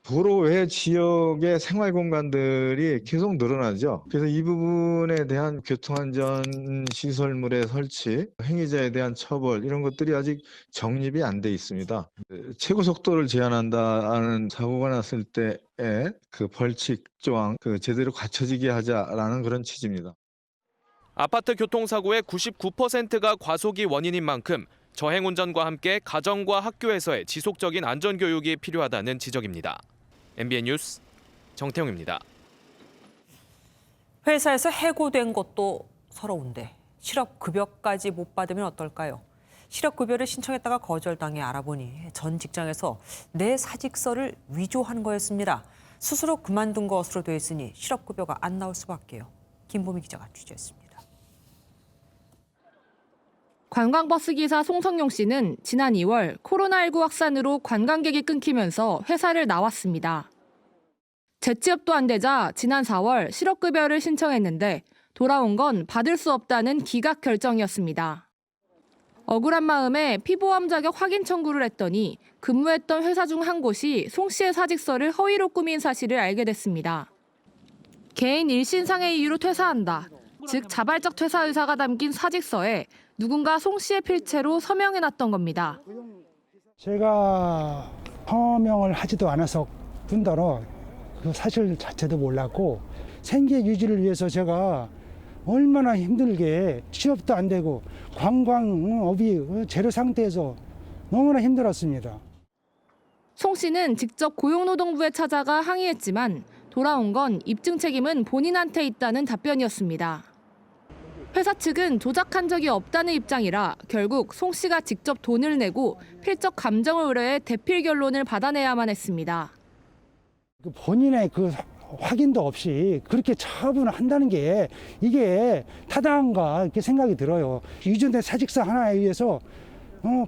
도로 외 지역의 생활 공간들이 계속 늘어나죠. 그래서 이 부분에 대한 교통안전 시설물의 설치, 행위자에 대한 처벌 이런 것들이 아직 정립이 안 돼 있습니다. 최고 속도를 제한한다는 사고가 났을 때의 그 벌칙 조항 제대로 갖춰지게 하자라는 그런 취지입니다. 아파트 교통사고의 99%가 과속이 원인인 만큼 저행운전과 함께 가정과 학교에서의 지속적인 안전교육이 필요하다는 지적입니다. MBN 뉴스 정태웅입니다. 회사에서 해고된 것도 서러운데 실업급여까지 못 받으면 어떨까요? 실업급여를 신청했다가 거절당해 알아보니 전 직장에서 내 사직서를 위조한 거였습니다. 스스로 그만둔 것으로 돼 있으니 실업급여가 안 나올 수밖에요. 김보미 기자가 취재했습니다. 관광버스 기사 송성용 씨는 지난 2월 코로나19 확산으로 관광객이 끊기면서 회사를 나왔습니다. 재취업도 안 되자 지난 4월 실업급여를 신청했는데 돌아온 건 받을 수 없다는 기각 결정이었습니다. 억울한 마음에 피보험 자격 확인 청구를 했더니 근무했던 회사 중 한 곳이 송 씨의 사직서를 허위로 꾸민 사실을 알게 됐습니다. 개인 일신상의 이유로 퇴사한다. 즉 자발적 퇴사 의사가 담긴 사직서에 누군가 송 씨의 필체로 서명해놨던 겁니다. 제가 서명을 하지도 않아서 뿐더러 그 사실 자체도 몰랐고 생계 유지를 위해서 제가 얼마나 힘들게 취업도 안 되고 관광업이 제로 상태에서 너무나 힘들었습니다. 송 씨는 직접 고용노동부에 찾아가 항의했지만 돌아온 건 입증 책임은 본인한테 있다는 답변이었습니다. 회사 측은 조작한 적이 없다는 입장이라 결국 송 씨가 직접 돈을 내고 필적 감정을 의뢰해 대필 결론을 받아내야만 했습니다. 본인의 그 확인도 없이 그렇게 처분을 한다는 게 이게 타당한가 이렇게 생각이 들어요. 유전된 사직서 하나에 의해서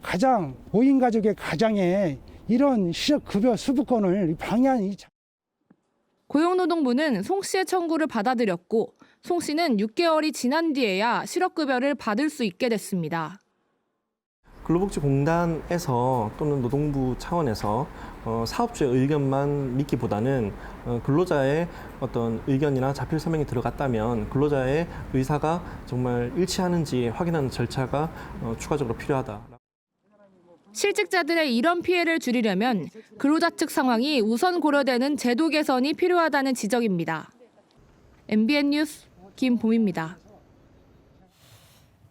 가장 5인 가족의 가장에 이런 실업급여 수부권을 방해한 고용노동부는 송 씨의 청구를 받아들였고 송 씨는 6개월이 지난 뒤에야 실업급여를 받을 수 있게 됐습니다. 근로복지공단에서 또는 노동부 차원에서 사업주의 의견만 믿기보다는 근로자의 어떤 의견이나 자필 서명이 들어갔다면 근로자의 의사가 정말 일치하는지 확인하는 절차가 추가적으로 필요하다. 실직자들의 이런 피해를 줄이려면 근로자 측 상황이 우선 고려되는 제도 개선이 필요하다는 지적입니다. MBN 뉴스 김봄입니다.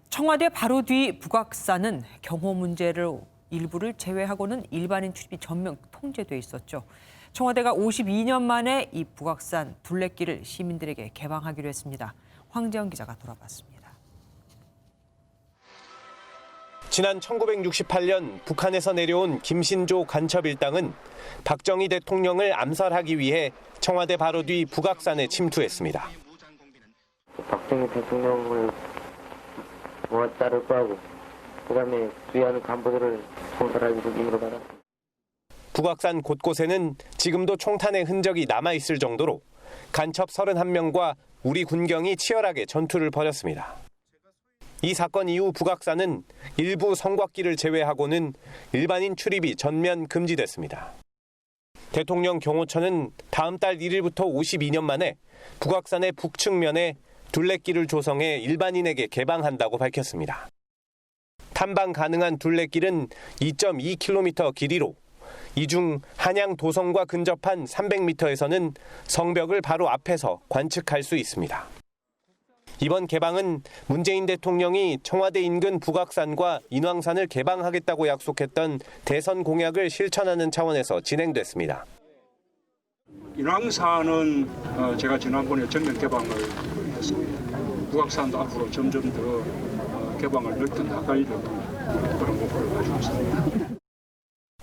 청와대 바로 뒤 북악산은 경호 문제로 일부를 제외하고는 일반인 출입이 전면 통제돼 있었죠. 청와대가 52년 만에 이 북악산 둘레길을 시민들에게 개방하기로 했습니다. 황재영 기자가 돌아봤습니다. 지난 1968년 북한에서 내려온 김신조 간첩 일당은 박정희 대통령을 암살하기 위해 청와대 바로 뒤 북악산에 침투했습니다. 박정희 대통령을 모았다를 거하고 그다음에 주의하는 간부들을 총살하기 임무를 받았습니다. 북악산 곳곳에는 지금도 총탄의 흔적이 남아있을 정도로 간첩 31명과 우리 군경이 치열하게 전투를 벌였습니다. 이 사건 이후 북악산은 일부 성곽길을 제외하고는 일반인 출입이 전면 금지됐습니다. 대통령 경호처는 다음 달 1일부터 52년 만에 북악산의 북측면에 둘레길을 조성해 일반인에게 개방한다고 밝혔습니다. 탐방 가능한 둘레길은 2.2km 길이로 이 중 한양 도성과 근접한 300m에서는 성벽을 바로 앞에서 관측할 수 있습니다. 이번 개방은 문재인 대통령이 청와대 인근 북악산과 인왕산을 개방하겠다고 약속했던 대선 공약을 실천하는 차원에서 진행됐습니다. 인왕산은 제가 지난번에 전면 개방을 했습니다. 북악산도 앞으로 점점 더 개방을 넓혀 나가려고 그런 목표를 가지고 있습니다.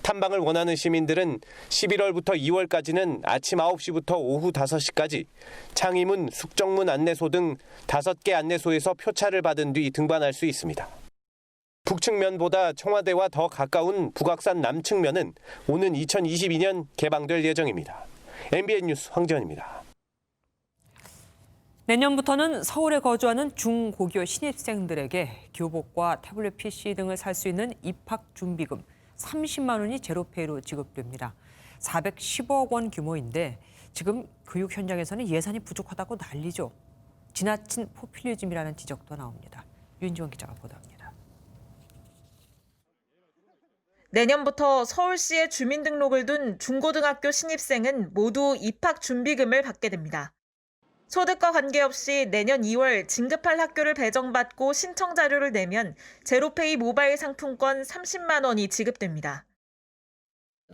탐방을 원하는 시민들은 11월부터 2월까지는 아침 9시부터 오후 5시까지 창의문, 숙정문 안내소 등 5개 안내소에서 표차를 받은 뒤 등반할 수 있습니다. 북측면보다 청와대와 더 가까운 북악산 남측면은 오는 2022년 개방될 예정입니다. MBN 뉴스 황재현입니다. 내년부터는 서울에 거주하는 중고교 신입생들에게 교복과 태블릿 PC 등을 살 수 있는 입학준비금 30만 원이 제로페이로 지급됩니다. 410억 원 규모인데 지금 교육 현장에서는 예산이 부족하다고 난리죠. 지나친 포퓰리즘이라는 지적도 나옵니다. 윤지원 기자가 보도합니다. 내년부터 서울시에 주민등록을 둔 중고등학교 신입생은 모두 입학준비금을 받게 됩니다. 소득과 관계없이 내년 2월 진급할 학교를 배정받고 신청 자료를 내면 제로페이 모바일 상품권 30만 원이 지급됩니다.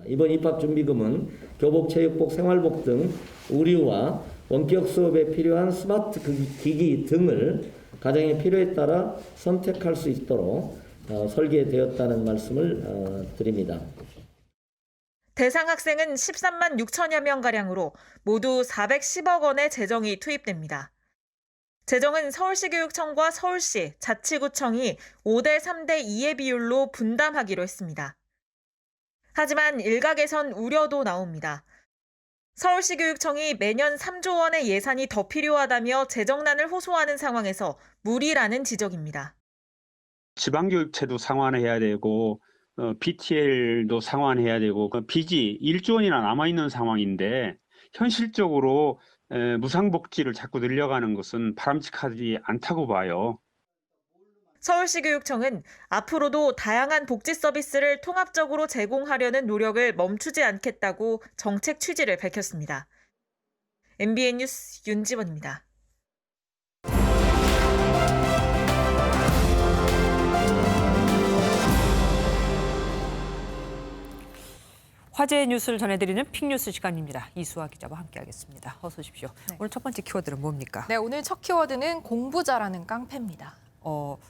이번 입학준비금은 교복, 체육복, 생활복 등 의류와 원격 수업에 필요한 스마트 기기 등을 가정의 필요에 따라 선택할 수 있도록 설계되었다는 말씀을 드립니다. 대상 학생은 13만 6천여 명가량으로 모두 410억 원의 재정이 투입됩니다. 재정은 서울시교육청과 서울시, 자치구청이 5대 3대 2의 비율로 분담하기로 했습니다. 하지만 일각에선 우려도 나옵니다. 서울시교육청이 매년 3조 원의 예산이 더 필요하다며 재정난을 호소하는 상황에서 무리라는 지적입니다. 지방교육체도 상환해야 되고 BTL도 상환해야 되고 빚이 1조 원이나 남아있는 상황인데 현실적으로 무상복지를 자꾸 늘려가는 것은 바람직하지 않다고 봐요. 서울시교육청은 앞으로도 다양한 복지 서비스를 통합적으로 제공하려는 노력을 멈추지 않겠다고 정책 취지를 밝혔습니다. MBN 뉴스 윤지원입니다. 화제의 뉴스를 전해드리는 픽뉴스 시간입니다. 이수아 기자와 함께하겠습니다. 어서 오십시오. 네. 오늘 첫 번째 키워드는 뭡니까? 네, 오늘 첫 키워드는 공부 잘하는 깡패입니다.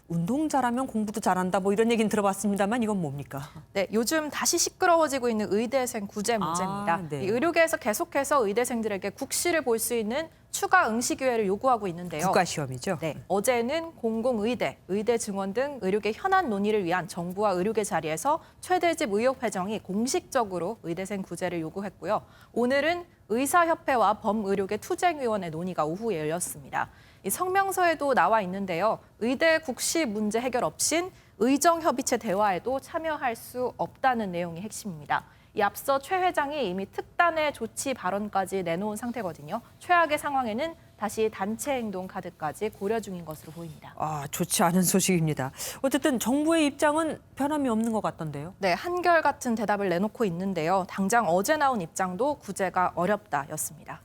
운동 잘하면 공부도 잘한다 뭐 이런 얘기는 들어봤습니다만 이건 뭡니까? 네, 요즘 다시 시끄러워지고 있는 의대생 구제 문제입니다. 네. 이 의료계에서 계속해서 의대생들에게 국시를 볼 수 있는 추가 응시 기회를 요구하고 있는데요. 국가시험이죠? 네, 어제는 공공의대, 의대 증원 등 의료계 현안 논의를 위한 정부와 의료계 자리에서 최대집 의혹회정이 공식적으로 의대생 구제를 요구했고요. 오늘은 의사협회와 범의료계 투쟁위원회 논의가 오후에 열렸습니다. 이 성명서에도 나와 있는데요. 의대 국시 문제 해결 없인 의정협의체 대화에도 참여할 수 없다는 내용이 핵심입니다. 이 앞서 최 회장이 이미 특단의 조치 발언까지 내놓은 상태거든요. 최악의 상황에는 다시 단체 행동 카드까지 고려 중인 것으로 보입니다. 좋지 않은 소식입니다. 어쨌든 정부의 입장은 변함이 없는 것 같던데요. 네, 한결같은 대답을 내놓고 있는데요. 당장 어제 나온 입장도 구제가 어렵다였습니다.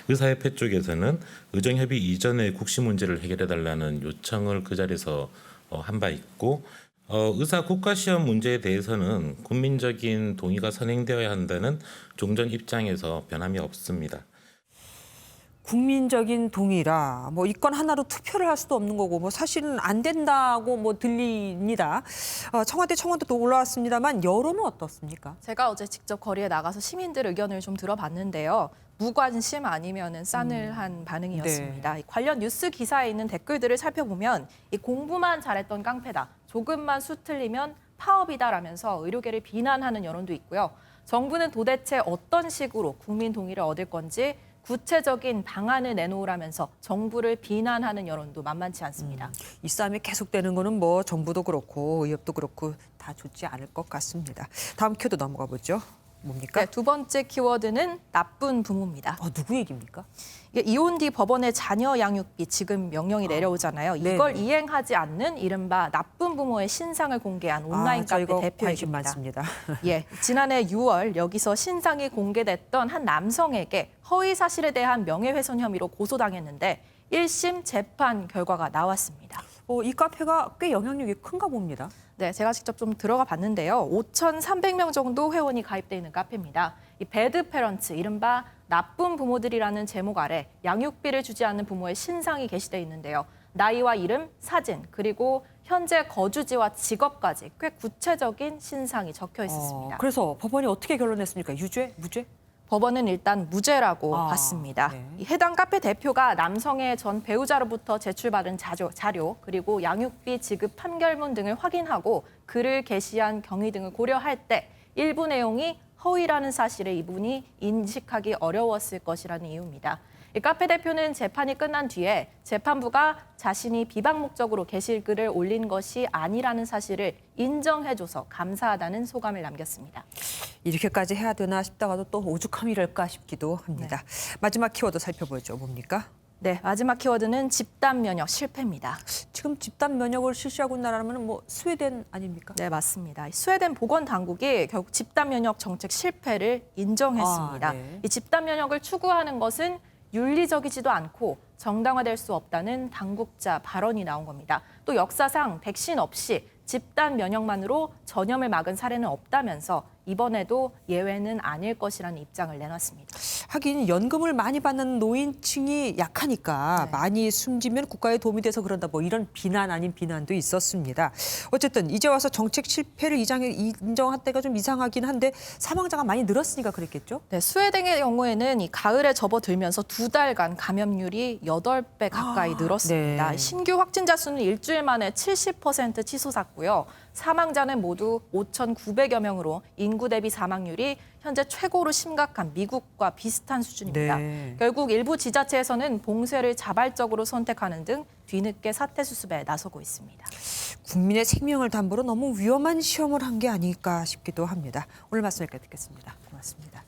의사협회 쪽에서는 의정협의 이전의 국시 문제를 해결해달라는 요청을 그 자리에서 한 바 있고 의사 국가시험 문제에 대해서는 국민적인 동의가 선행되어야 한다는 종전 입장에서 변함이 없습니다. 국민적인 동의라 뭐 이건 하나로 투표를 할 수도 없는 거고 뭐 사실은 안 된다고 뭐 들립니다. 청와대 청원도 올라왔습니다만 여론은 어떻습니까? 제가 어제 직접 거리에 나가서 시민들 의견을 좀 들어봤는데요. 무관심 아니면은 싸늘한 반응이었습니다. 네. 관련 뉴스 기사에 있는 댓글들을 살펴보면 이 공부만 잘했던 깡패다. 조금만 수틀리면 파업이다라면서 의료계를 비난하는 여론도 있고요. 정부는 도대체 어떤 식으로 국민 동의를 얻을 건지 구체적인 방안을 내놓으라면서 정부를 비난하는 여론도 만만치 않습니다. 이 싸움이 계속되는 거는 뭐 정부도 그렇고 의협도 그렇고 다 좋지 않을 것 같습니다. 다음 키워드 넘어가 보죠. 뭡니까? 네, 두 번째 키워드는 나쁜 부모입니다. 누구 얘기입니까? 이혼 뒤 법원의 자녀 양육비 지급 명령이 내려오잖아요. 이걸 이행하지 않는 이른바 나쁜 부모의 신상을 공개한 온라인 카페 관심 대표입니다. 많습니다. 예, 지난해 6월 여기서 신상이 공개됐던 한 남성에게 허위 사실에 대한 명예훼손 혐의로 고소당했는데 1심 재판 결과가 나왔습니다. 이 카페가 꽤 영향력이 큰가 봅니다. 네, 제가 직접 좀 들어가 봤는데요. 5,300명 정도 회원이 가입돼 있는 카페입니다. 이 배드 페런츠, 이른바 나쁜 부모들이라는 제목 아래 양육비를 주지 않는 부모의 신상이 게시돼 있는데요. 나이와 이름, 사진, 그리고 현재 거주지와 직업까지 꽤 구체적인 신상이 적혀 있었습니다. 그래서 법원이 어떻게 결론냈습니까? 유죄? 무죄? 법원은 일단 무죄라고 봤습니다. 네. 이 해당 카페 대표가 남성의 전 배우자로부터 제출받은 자료 그리고 양육비 지급 판결문 등을 확인하고 글을 게시한 경위 등을 고려할 때 일부 내용이 허위라는 사실을 이분이 인식하기 어려웠을 것이라는 이유입니다. 이 카페 대표는 재판이 끝난 뒤에 재판부가 자신이 비방 목적으로 게시글을 올린 것이 아니라는 사실을 인정해줘서 감사하다는 소감을 남겼습니다. 이렇게까지 해야 되나 싶다가도 또 오죽함이랄까 싶기도 합니다. 마지막 키워드 살펴보죠. 뭡니까? 네, 마지막 키워드는 집단 면역 실패입니다. 지금 집단 면역을 실시하고 있는 나라는 뭐 스웨덴 아닙니까? 네, 맞습니다. 스웨덴 보건 당국이 결국 집단 면역 정책 실패를 인정했습니다. 네. 이 집단 면역을 추구하는 것은 윤리적이지도 않고 정당화될 수 없다는 당국자 발언이 나온 겁니다. 또 역사상 백신 없이 집단 면역만으로 전염을 막은 사례는 없다면서 이번에도 예외는 아닐 것이라는 입장을 내놨습니다. 하긴 연금을 많이 받는 노인층이 약하니까 많이 숨지면 국가에 도움이 돼서 그런다 뭐 이런 비난 아닌 비난도 있었습니다. 어쨌든 이제 와서 정책 실패를 인정한 때가 좀 이상하긴 한데 사망자가 많이 늘었으니까 그랬겠죠? 네, 스웨덴의 경우에는 이 가을에 접어들면서 2달간 감염률이 8배 가까이 늘었습니다. 네. 신규 확진자 수는 일주일 만에 70% 치솟았고요. 사망자는 모두 5,900여 명으로 인구 대비 사망률이 현재 최고로 심각한 미국과 비슷한 수준입니다. 네. 결국 일부 지자체에서는 봉쇄를 자발적으로 선택하는 등 뒤늦게 사태 수습에 나서고 있습니다. 국민의 생명을 담보로 너무 위험한 시험을 한 게 아닐까 싶기도 합니다. 오늘 말씀 여기까지 듣겠습니다. 고맙습니다.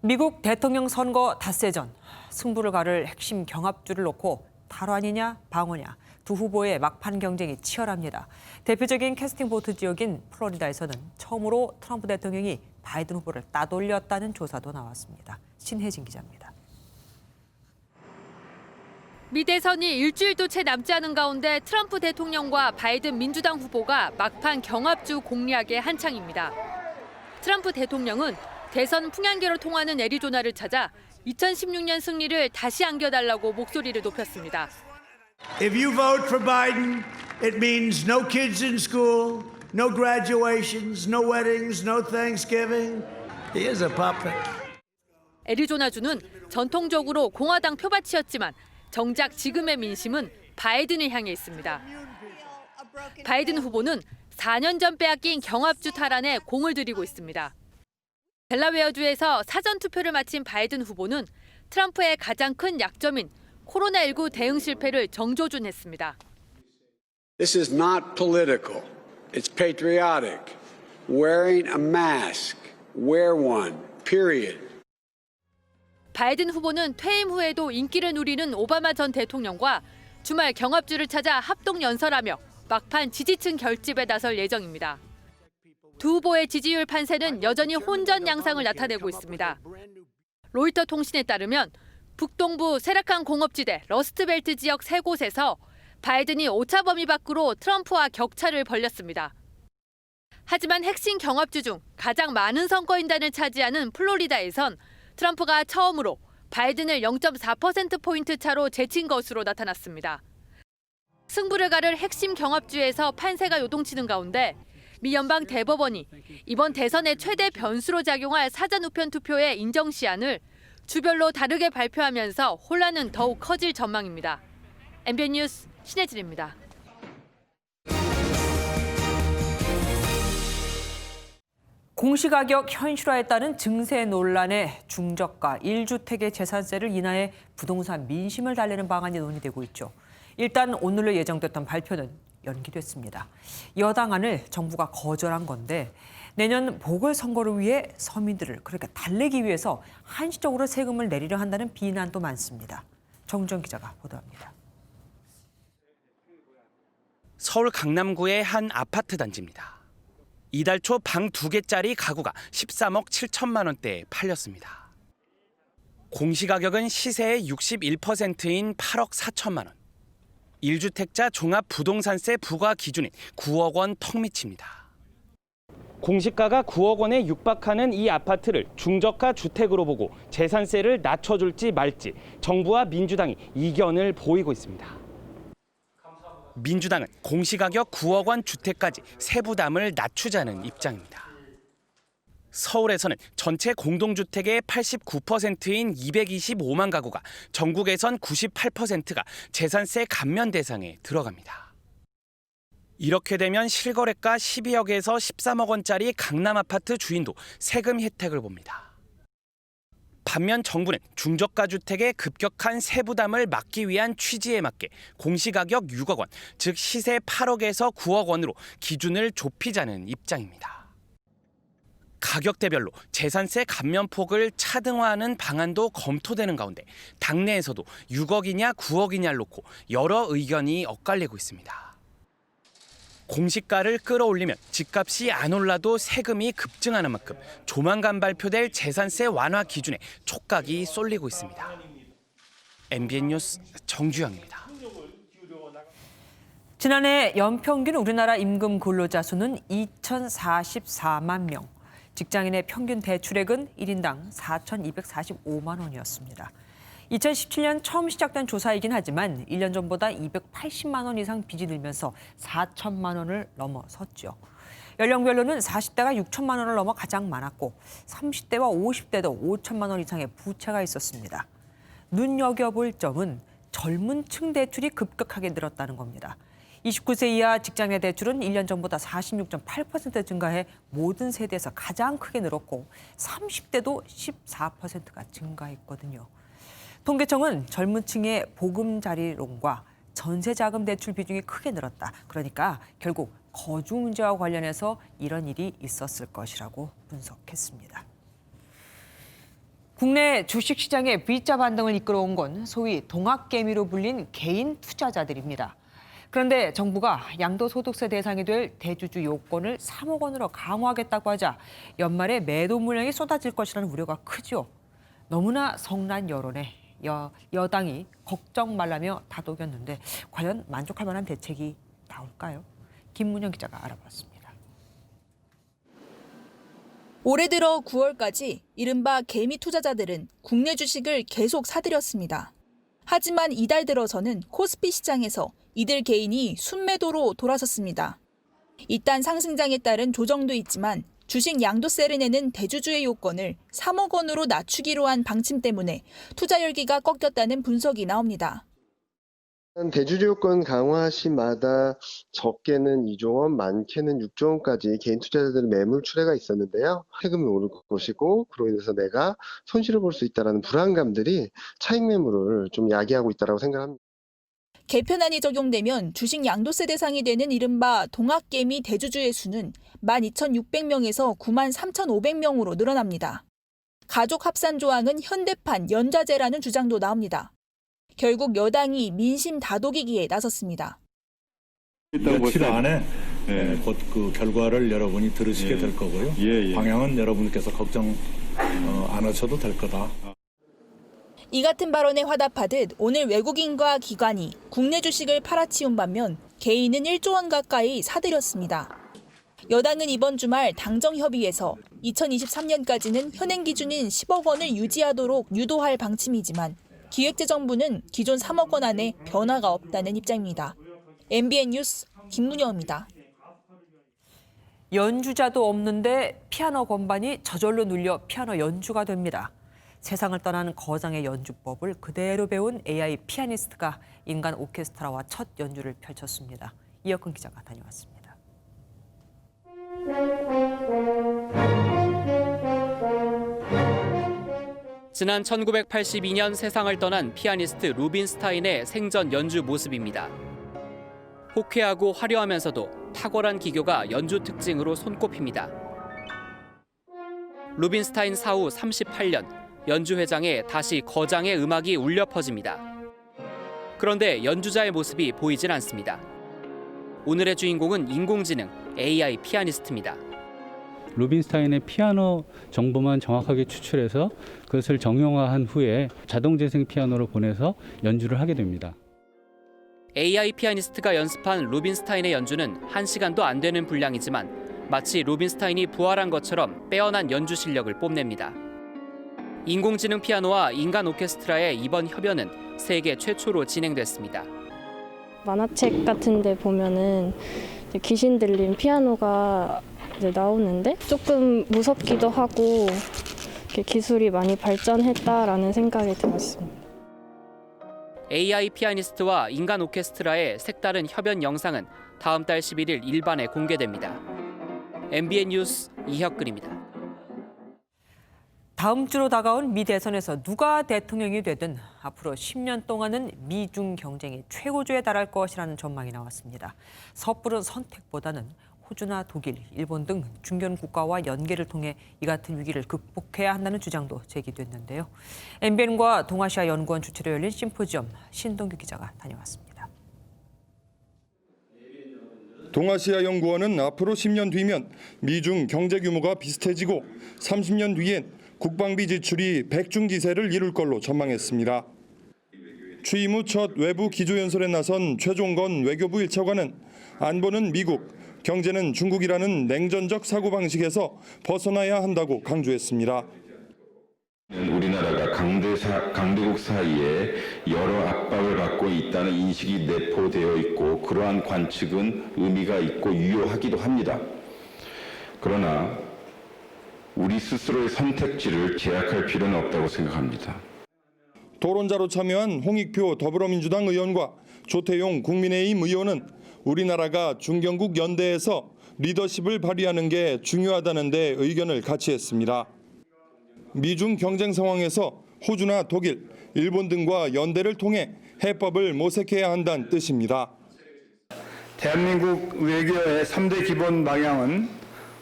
미국 대통령 선거 닷새전 승부를 가를 핵심 경합주를 놓고 탈환이냐 방어냐 두 후보의 막판 경쟁이 치열합니다. 대표적인 캐스팅 보트 지역인 플로리다에서는 처음으로 트럼프 대통령이 바이든 후보를 따돌렸다는 조사도 나왔습니다. 신혜진 기자입니다. 미 대선이 일주일도 채 남지 않은 가운데 트럼프 대통령과 바이든 민주당 후보가 막판 경합주 공략에 한창입니다. 트럼프 대통령은 대선 풍향계로 통하는 애리조나를 찾아 2016년 승리를 다시 안겨달라고 목소리를 높였습니다. If you vote for Biden, it means no kids in school, no graduations, no weddings, no Thanksgiving. He is a puppet. 애리조나주는 전통적으로 공화당 표밭이었지만 정작 지금의 민심은 바이든을 향해 있습니다. 바이든 후보는 4년 전 빼앗긴 경합주 탈환에 공을 들이고 있습니다. 델라웨어주에서 사전 투표를 마친 바이든 후보는 트럼프의 가장 큰 약점인 코로나19 대응 실패를 정조준했습니다. This is not political. It's patriotic. Wearing a mask. Wear one. Period. 바이든 후보는 퇴임 후에도 인기를 누리는 오바마 전 대통령과 주말 경합주를 찾아 합동 연설하며 막판 지지층 결집에 나설 예정입니다. 두 후보의 지지율 판세는 여전히 혼전 양상을 나타내고 있습니다. 로이터 통신에 따르면 북동부 세라칸 공업지대 러스트벨트 지역 3곳에서 바이든이 오차 범위 밖으로 트럼프와 격차를 벌였습니다. 하지만 핵심 경합주 중 가장 많은 선거인단을 차지하는 플로리다에선 트럼프가 처음으로 바이든을 0.4%포인트 차로 제친 것으로 나타났습니다. 승부를 가를 핵심 경합주에서 판세가 요동치는 가운데 미 연방 대법원이 이번 대선의 최대 변수로 작용할 사전 우편 투표의 인정 시한을 주별로 다르게 발표하면서 혼란은 더욱 커질 전망입니다. MBN 뉴스 신혜진입니다. 공시가격 현실화에 따른 증세 논란에 중저가 1주택의 재산세를 인하해 부동산 민심을 달래는 방안이 논의되고 있죠. 일단 오늘로 예정됐던 발표는 연기됐습니다. 여당안을 정부가 거절한 건데 내년 보궐선거를 위해 서민들을 그렇게 달래기 위해서 한시적으로 세금을 내리려 한다는 비난도 많습니다. 정정 기자가 보도합니다. 서울 강남구의 한 아파트 단지입니다. 이달 초 방 2개짜리 가구가 13억 7천만 원대에 팔렸습니다. 공시가격은 시세의 61%인 8억 4천만 원. 1주택자 종합부동산세 부과 기준인 9억 원 턱 밑입니다. 공시가가 9억 원에 육박하는 이 아파트를 중저가 주택으로 보고 재산세를 낮춰줄지 말지 정부와 민주당이 이견을 보이고 있습니다. 민주당은 공시가격 9억 원 주택까지 세부담을 낮추자는 입장입니다. 서울에서는 전체 공동주택의 89%인 225만 가구가 전국에선 98%가 재산세 감면 대상에 들어갑니다. 이렇게 되면 실거래가 12억에서 13억 원짜리 강남 아파트 주인도 세금 혜택을 봅니다. 반면 정부는 중저가 주택의 급격한 세부담을 막기 위한 취지에 맞게 공시가격 6억 원, 즉 시세 8억에서 9억 원으로 기준을 좁히자는 입장입니다. 가격대별로 재산세 감면폭을 차등화하는 방안도 검토되는 가운데 당내에서도 6억이냐 9억이냐를 놓고 여러 의견이 엇갈리고 있습니다. 공시가를 끌어올리면 집값이 안 올라도 세금이 급증하는 만큼 조만간 발표될 재산세 완화 기준에 촉각이 쏠리고 있습니다. MBN 뉴스 정주영입니다. 지난해 연평균 우리나라 임금 근로자 수는 2,044만 명. 직장인의 평균 대출액은 1인당 4,245만 원이었습니다. 2017년 처음 시작된 조사이긴 하지만 1년 전보다 280만 원 이상 빚이 늘면서 4천만 원을 넘어섰죠. 연령별로는 40대가 6천만 원을 넘어 가장 많았고 30대와 50대도 5천만 원 이상의 부채가 있었습니다. 눈여겨볼 점은 젊은 층 대출이 급격하게 늘었다는 겁니다. 29세 이하 직장인 대출은 1년 전보다 46.8% 증가해 모든 세대에서 가장 크게 늘었고 30대도 14%가 증가했거든요. 통계청은 젊은 층의 보금자리론과 전세자금 대출 비중이 크게 늘었다. 그러니까 결국 거주 문제와 관련해서 이런 일이 있었을 것이라고 분석했습니다. 국내 주식시장의 V자 반등을 이끌어온 건 소위 동학개미로 불린 개인 투자자들입니다. 그런데 정부가 양도소득세 대상이 될 대주주 요건을 3억 원으로 강화하겠다고 하자 연말에 매도 물량이 쏟아질 것이라는 우려가 크죠. 너무나 성난 여론에 여당이 걱정 말라며 다독였는데 과연 만족할 만한 대책이 나올까요? 김문영 기자가 알아봤습니다. 올해 들어 9월까지 이른바 개미 투자자들은 국내 주식을 계속 사들였습니다. 하지만 이달 들어서는 코스피 시장에서 이들 개인이 순매도로 돌아섰습니다. 일단 상승장에 따른 조정도 있지만 주식 양도세를 내는 대주주의 요건을 3억 원으로 낮추기로 한 방침 때문에 투자 열기가 꺾였다는 분석이 나옵니다. 대주주 요건 강화 시마다 적게는 2조 원, 많게는 6조 원까지 개인 투자자들의 매물 출회가 있었는데요. 세금이 오를 것이고 그로 인해서 내가 손실을 볼 수 있다는 불안감들이 차익 매물을 좀 야기하고 있다고 생각합니다. 개편안이 적용되면 주식 양도세 대상이 되는 이른바 동학개미 대주주의 수는 12,600명에서 93,500명으로 늘어납니다. 가족 합산 조항은 현대판 연좌제라는 주장도 나옵니다. 결국 여당이 민심 다독이기에 나섰습니다. 며칠 안에 곧 그 결과를 여러분이 들으시게 될 거고요. 방향은 여러분께서 걱정 안 하셔도 될 거다. 이 같은 발언에 화답하듯 오늘 외국인과 기관이 국내 주식을 팔아치운 반면 개인은 1조 원 가까이 사들였습니다. 여당은 이번 주말 당정협의에서 2023년까지는 현행 기준인 10억 원을 유지하도록 유도할 방침이지만 기획재정부는 기존 3억 원 안에 변화가 없다는 입장입니다. MBN 뉴스 김문영입니다. 연주자도 없는데 피아노 건반이 저절로 눌려 피아노 연주가 됩니다. 세상을 떠나는 거장의 연주법을 그대로 배운 AI 피아니스트가 인간 오케스트라와 첫 연주를 펼쳤습니다. 이혁근 기자가 다녀왔습니다. 지난 1982년 세상을 떠난 피아니스트 루빈스타인의 생전 연주 모습입니다. 호쾌하고 화려하면서도 탁월한 기교가 연주 특징으로 손꼽힙니다. 루빈스타인 사후 38년, 연주회장에 다시 거장의 음악이 울려 퍼집니다. 그런데 연주자의 모습이 보이진 않습니다. 오늘의 주인공은 인공지능 AI 피아니스트입니다. 루빈스타인의 피아노 정보만 정확하게 추출해서 그것을 정형화한 후에 자동 재생 피아노로 보내서 연주를 하게 됩니다. AI 피아니스트가 연습한 루빈스타인의 연주는 1시간도 안 되는 분량이지만 마치 루빈스타인이 부활한 것처럼 빼어난 연주 실력을 뽐냅니다. 인공지능 피아노와 인간 오케스트라의 이번 협연은 세계 최초로 진행됐습니다. 만화책 같은 데 보면은 귀신 들린 피아노가 이제 나오는데 조금 무섭기도 하고 기술이 많이 발전했다라는 생각이 들었습니다. AI 피아니스트와 인간 오케스트라의 색다른 협연 영상은 다음 달 11일 일반에 공개됩니다. MBN 뉴스 이혁근입니다. 다음 주로 다가온 미 대선에서 누가 대통령이 되든 앞으로 10년 동안은 미중 경쟁이 최고조에 달할 것이라는 전망이 나왔습니다. 섣부른 선택보다는 호주나 독일, 일본 등 중견 국가와 연계를 통해 이 같은 위기를 극복해야 한다는 주장도 제기됐는데요. MBN과 동아시아 연구원 주최로 열린 심포지엄 신동규 기자가 다녀왔습니다. 동아시아 연구원은 앞으로 10년 뒤면 미중 경제 규모가 비슷해지고 30년 뒤엔 국방비 지출이 백중지세를 이룰 걸로 전망했습니다. 취임 후 첫 외부 기조연설에 나선 최종건 외교부 1차관은 안보는 미국, 경제는 중국이라는 냉전적 사고방식에서 벗어나야 한다고 강조했습니다. 우리나라가 강대국 사이에 여러 압박을 받고 있다는 인식이 내포되어 있고 그러한 관측은 의미가 있고 유효하기도 합니다. 그러나 우리 스스로의 선택지를 제약할 필요는 없다고 생각합니다. 토론자로 참여한 홍익표 더불어민주당 의원과 조태용 국민의힘 의원은 우리나라가 중견국 연대에서 리더십을 발휘하는 게 중요하다는 데 의견을 같이 했습니다. 미중 경쟁 상황에서 호주나 독일, 일본 등과 연대를 통해 해법을 모색해야 한다는 뜻입니다. 대한민국 외교의 3대 기본 방향은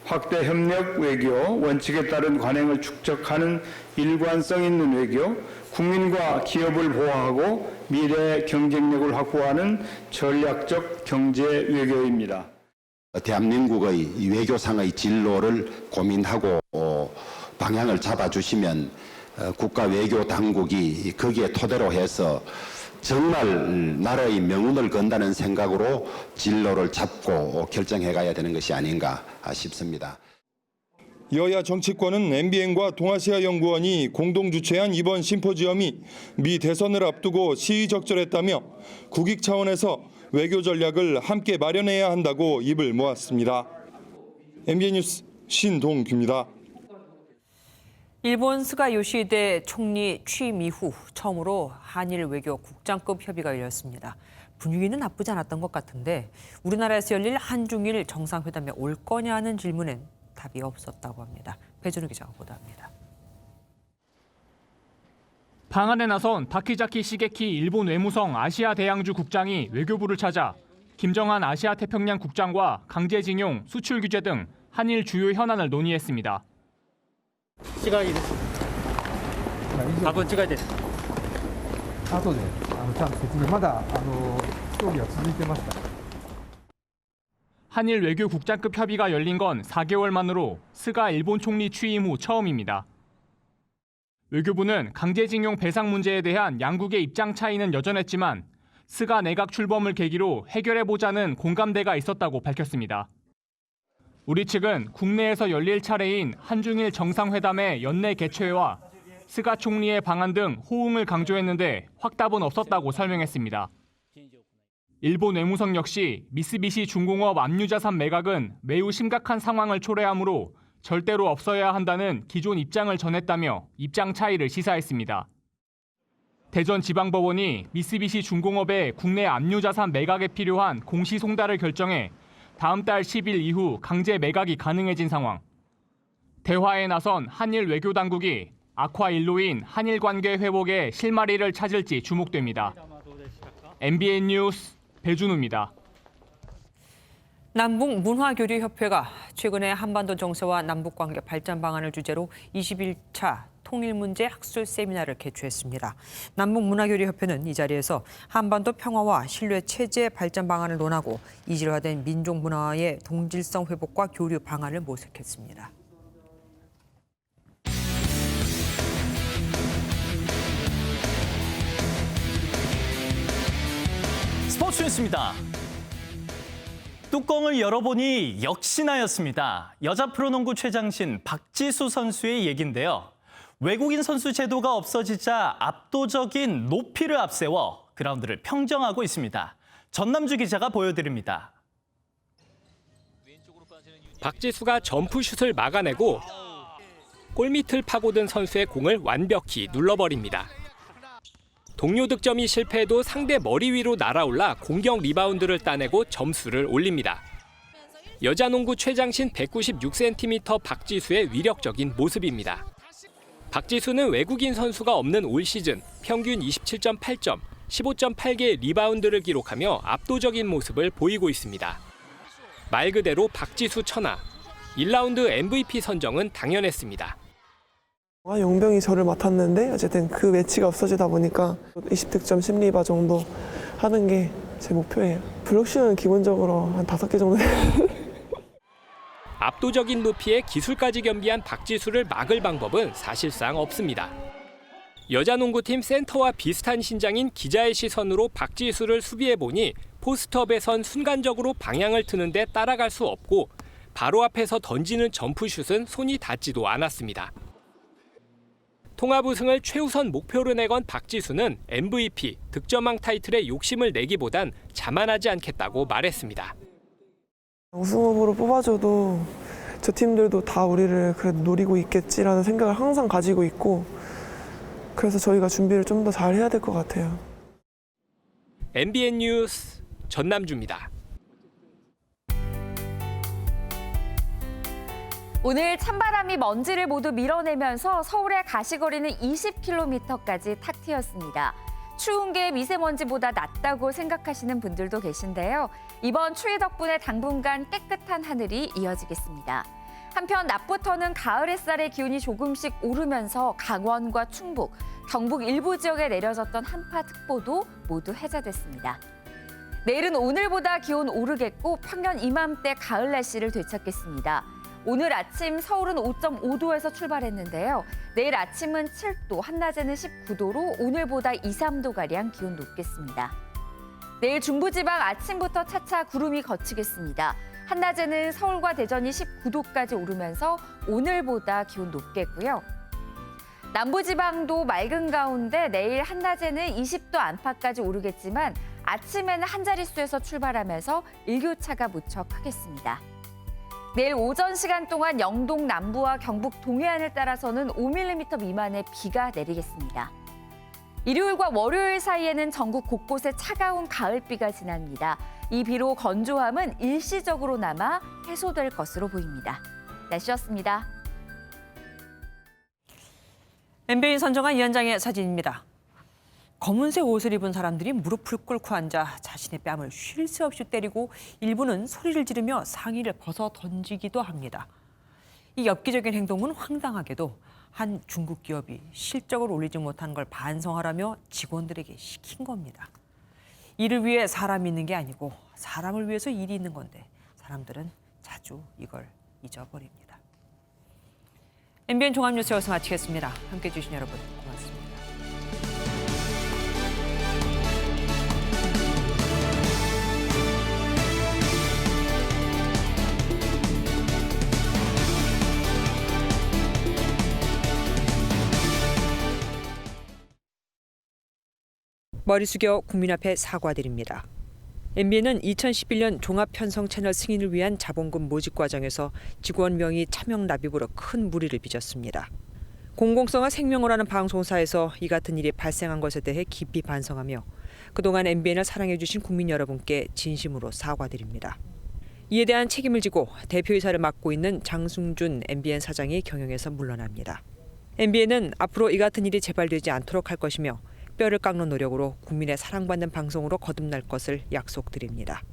확대 협력 외교, 원칙에 따른 관행을 축적하는 일관성 있는 외교, 국민과 기업을 보호하고 미래 경쟁력을 확보하는 전략적 경제 외교입니다. 대한민국의 외교상의 진로를 고민하고 방향을 잡아주시면 국가 외교 당국이 거기에 토대로 해서 정말 나라의 명운을 건다는 생각으로 진로를 잡고 결정해 가야 되는 것이 아닌가 싶습니다. 여야 정치권은 MBN과 동아시아연구원이 공동 주최한 이번 심포지엄이 미 대선을 앞두고 시의적절했다며 국익 차원에서 외교 전략을 함께 마련해야 한다고 입을 모았습니다. MBN 뉴스 신동규입니다. 일본 스가 요시히데 총리 취임 이후 처음으로 한일 외교 국장급 협의가 열렸습니다. 분위기는 나쁘지 않았던 것 같은데 우리나라에서 열릴 한중일 정상회담에 올 거냐 하는 질문엔 답이 없었다고 합니다. 배준우 기자가 보도합니다. 방한에 나선 다키자키 시게키 일본 외무성 아시아 대양주 국장이 외교부를 찾아 김정한 아시아 태평양 국장과 강제징용, 수출 규제 등 한일 주요 현안을 논의했습니다. 시간이 답은 찍어야 돼. 한일 외교 국장급 협의가 열린 건 4개월 만으로 스가 일본 총리 취임 후 처음입니다. 외교부는 강제징용 배상 문제에 대한 양국의 입장 차이는 여전했지만 스가 내각 출범을 계기로 해결해보자는 공감대가 있었다고 밝혔습니다. 우리 측은 국내에서 열릴 차례인 한중일 정상회담의 연내 개최와 스가 총리의 방한 등 호응을 강조했는데 확답은 없었다고 설명했습니다. 일본 외무성 역시 미쓰비시 중공업 압류자산 매각은 매우 심각한 상황을 초래하므로 절대로 없어야 한다는 기존 입장을 전했다며 입장 차이를 시사했습니다. 대전지방법원이 미쓰비시 중공업의 국내 압류자산 매각에 필요한 공시송달을 결정해 다음 달 10일 이후 강제 매각이 가능해진 상황. 대화에 나선 한일 외교당국이 악화 일로인 한일 관계 회복에 실마리를 찾을지 주목됩니다. MBN 뉴스 배준우입니다. 남북문화교류협회가 최근에 한반도 정세와 남북관계 발전 방안을 주제로 21차 통일문제 학술 세미나를 개최했습니다. 남북문화교류협회는 이 자리에서 한반도 평화와 신뢰 체제 발전 방안을 논하고 이질화된 민족 문화의 동질성 회복과 교류 방안을 모색했습니다. 스포츠 뉴스입니다. 뚜껑을 열어보니 역시나였습니다. 여자 프로농구 최장신 박지수 선수의 얘긴데요. 외국인 선수 제도가 없어지자 압도적인 높이를 앞세워 그라운드를 평정하고 있습니다. 전남주 기자가 보여드립니다. 박지수가 점프슛을 막아내고 골밑을 파고든 선수의 공을 완벽히 눌러버립니다. 동료 득점이 실패해도 상대 머리 위로 날아올라 공격 리바운드를 따내고 점수를 올립니다. 여자농구 최장신 196cm 박지수의 위력적인 모습입니다. 박지수는 외국인 선수가 없는 올 시즌 평균 27.8점, 15.8개의 리바운드를 기록하며 압도적인 모습을 보이고 있습니다. 말 그대로 박지수 천하, 1라운드 MVP 선정은 당연했습니다. 용병이 저를 맡았는데 어쨌든 그 매치가 없어지다 보니까 20득점 10리바 정도 하는 게 제 목표예요. 블록슛은 기본적으로 한 5개 정도 압도적인 높이에 기술까지 겸비한 박지수를 막을 방법은 사실상 없습니다. 여자농구팀 센터와 비슷한 신장인 기자의 시선으로 박지수를 수비해보니 포스트업에선 순간적으로 방향을 트는데 따라갈 수 없고 바로 앞에서 던지는 점프슛은 손이 닿지도 않았습니다. 통합 우승을 최우선 목표로 내건 박지수는 MVP, 득점왕 타이틀에 욕심을 내기보단 자만하지 않겠다고 말했습니다. 우승 후보로 뽑아줘도 저 팀들도 다 우리를 그래도 노리고 있겠지라는 생각을 항상 가지고 있고 그래서 저희가 준비를 좀 더 잘 해야 될 것 같아요. MBN 뉴스 전남주입니다. 오늘 찬바람이 먼지를 모두 밀어내면서 서울의 가시거리는 20km까지 탁 트였습니다. 추운 게 미세먼지보다 낫다고 생각하시는 분들도 계신데요. 이번 추위 덕분에 당분간 깨끗한 하늘이 이어지겠습니다. 한편 낮부터는 가을 햇살의 기온이 조금씩 오르면서 강원과 충북, 경북 일부 지역에 내려졌던 한파특보도 모두 해제됐습니다. 내일은 오늘보다 기온 오르겠고 평년 이맘때 가을 날씨를 되찾겠습니다. 오늘 아침 서울은 5.5도에서 출발했는데요. 내일 아침은 7도, 한낮에는 19도로 오늘보다 2, 3도가량 기온 높겠습니다. 내일 중부지방 아침부터 차차 구름이 걷히겠습니다. 한낮에는 서울과 대전이 19도까지 오르면서 오늘보다 기온 높겠고요. 남부지방도 맑은 가운데 내일 한낮에는 20도 안팎까지 오르겠지만 아침에는 한 자릿수에서 출발하면서 일교차가 무척 크겠습니다. 내일 오전 시간 동안 영동 남부와 경북 동해안을 따라서는 5mm 미만의 비가 내리겠습니다. 일요일과 월요일 사이에는 전국 곳곳에 차가운 가을비가 지납니다. 이 비로 건조함은 일시적으로나마 해소될 것으로 보입니다. 날씨였습니다. MBN 선정한 위원장의 사진입니다. 검은색 옷을 입은 사람들이 무릎을 꿇고 앉아 자신의 뺨을 쉴 새 없이 때리고 일부는 소리를 지르며 상의를 벗어 던지기도 합니다. 이 엽기적인 행동은 황당하게도 한 중국 기업이 실적을 올리지 못한 걸 반성하라며 직원들에게 시킨 겁니다. 일을 위해 사람이 있는 게 아니고 사람을 위해서 일이 있는 건데 사람들은 자주 이걸 잊어버립니다. MBN 종합뉴스 여기서 마치겠습니다. 함께해 주신 여러분 고맙습니다. 머리 숙여 국민 앞에 사과드립니다. MBN은 2011년 종합편성 채널 승인을 위한 자본금 모집 과정에서 직원 명의 차명 납입으로 큰 무리를 빚었습니다. 공공성과 생명을 하는 방송사에서 이 같은 일이 발생한 것에 대해 깊이 반성하며 그동안 MBN을 사랑해 주신 국민 여러분께 진심으로 사과드립니다. 이에 대한 책임을 지고 대표이사를 맡고 있는 장승준 MBN 사장이 경영에서 물러납니다. MBN은 앞으로 이 같은 일이 재발되지 않도록 할 것이며 뼈를 깎는 노력으로 국민의 사랑받는 방송으로 거듭날 것을 약속드립니다.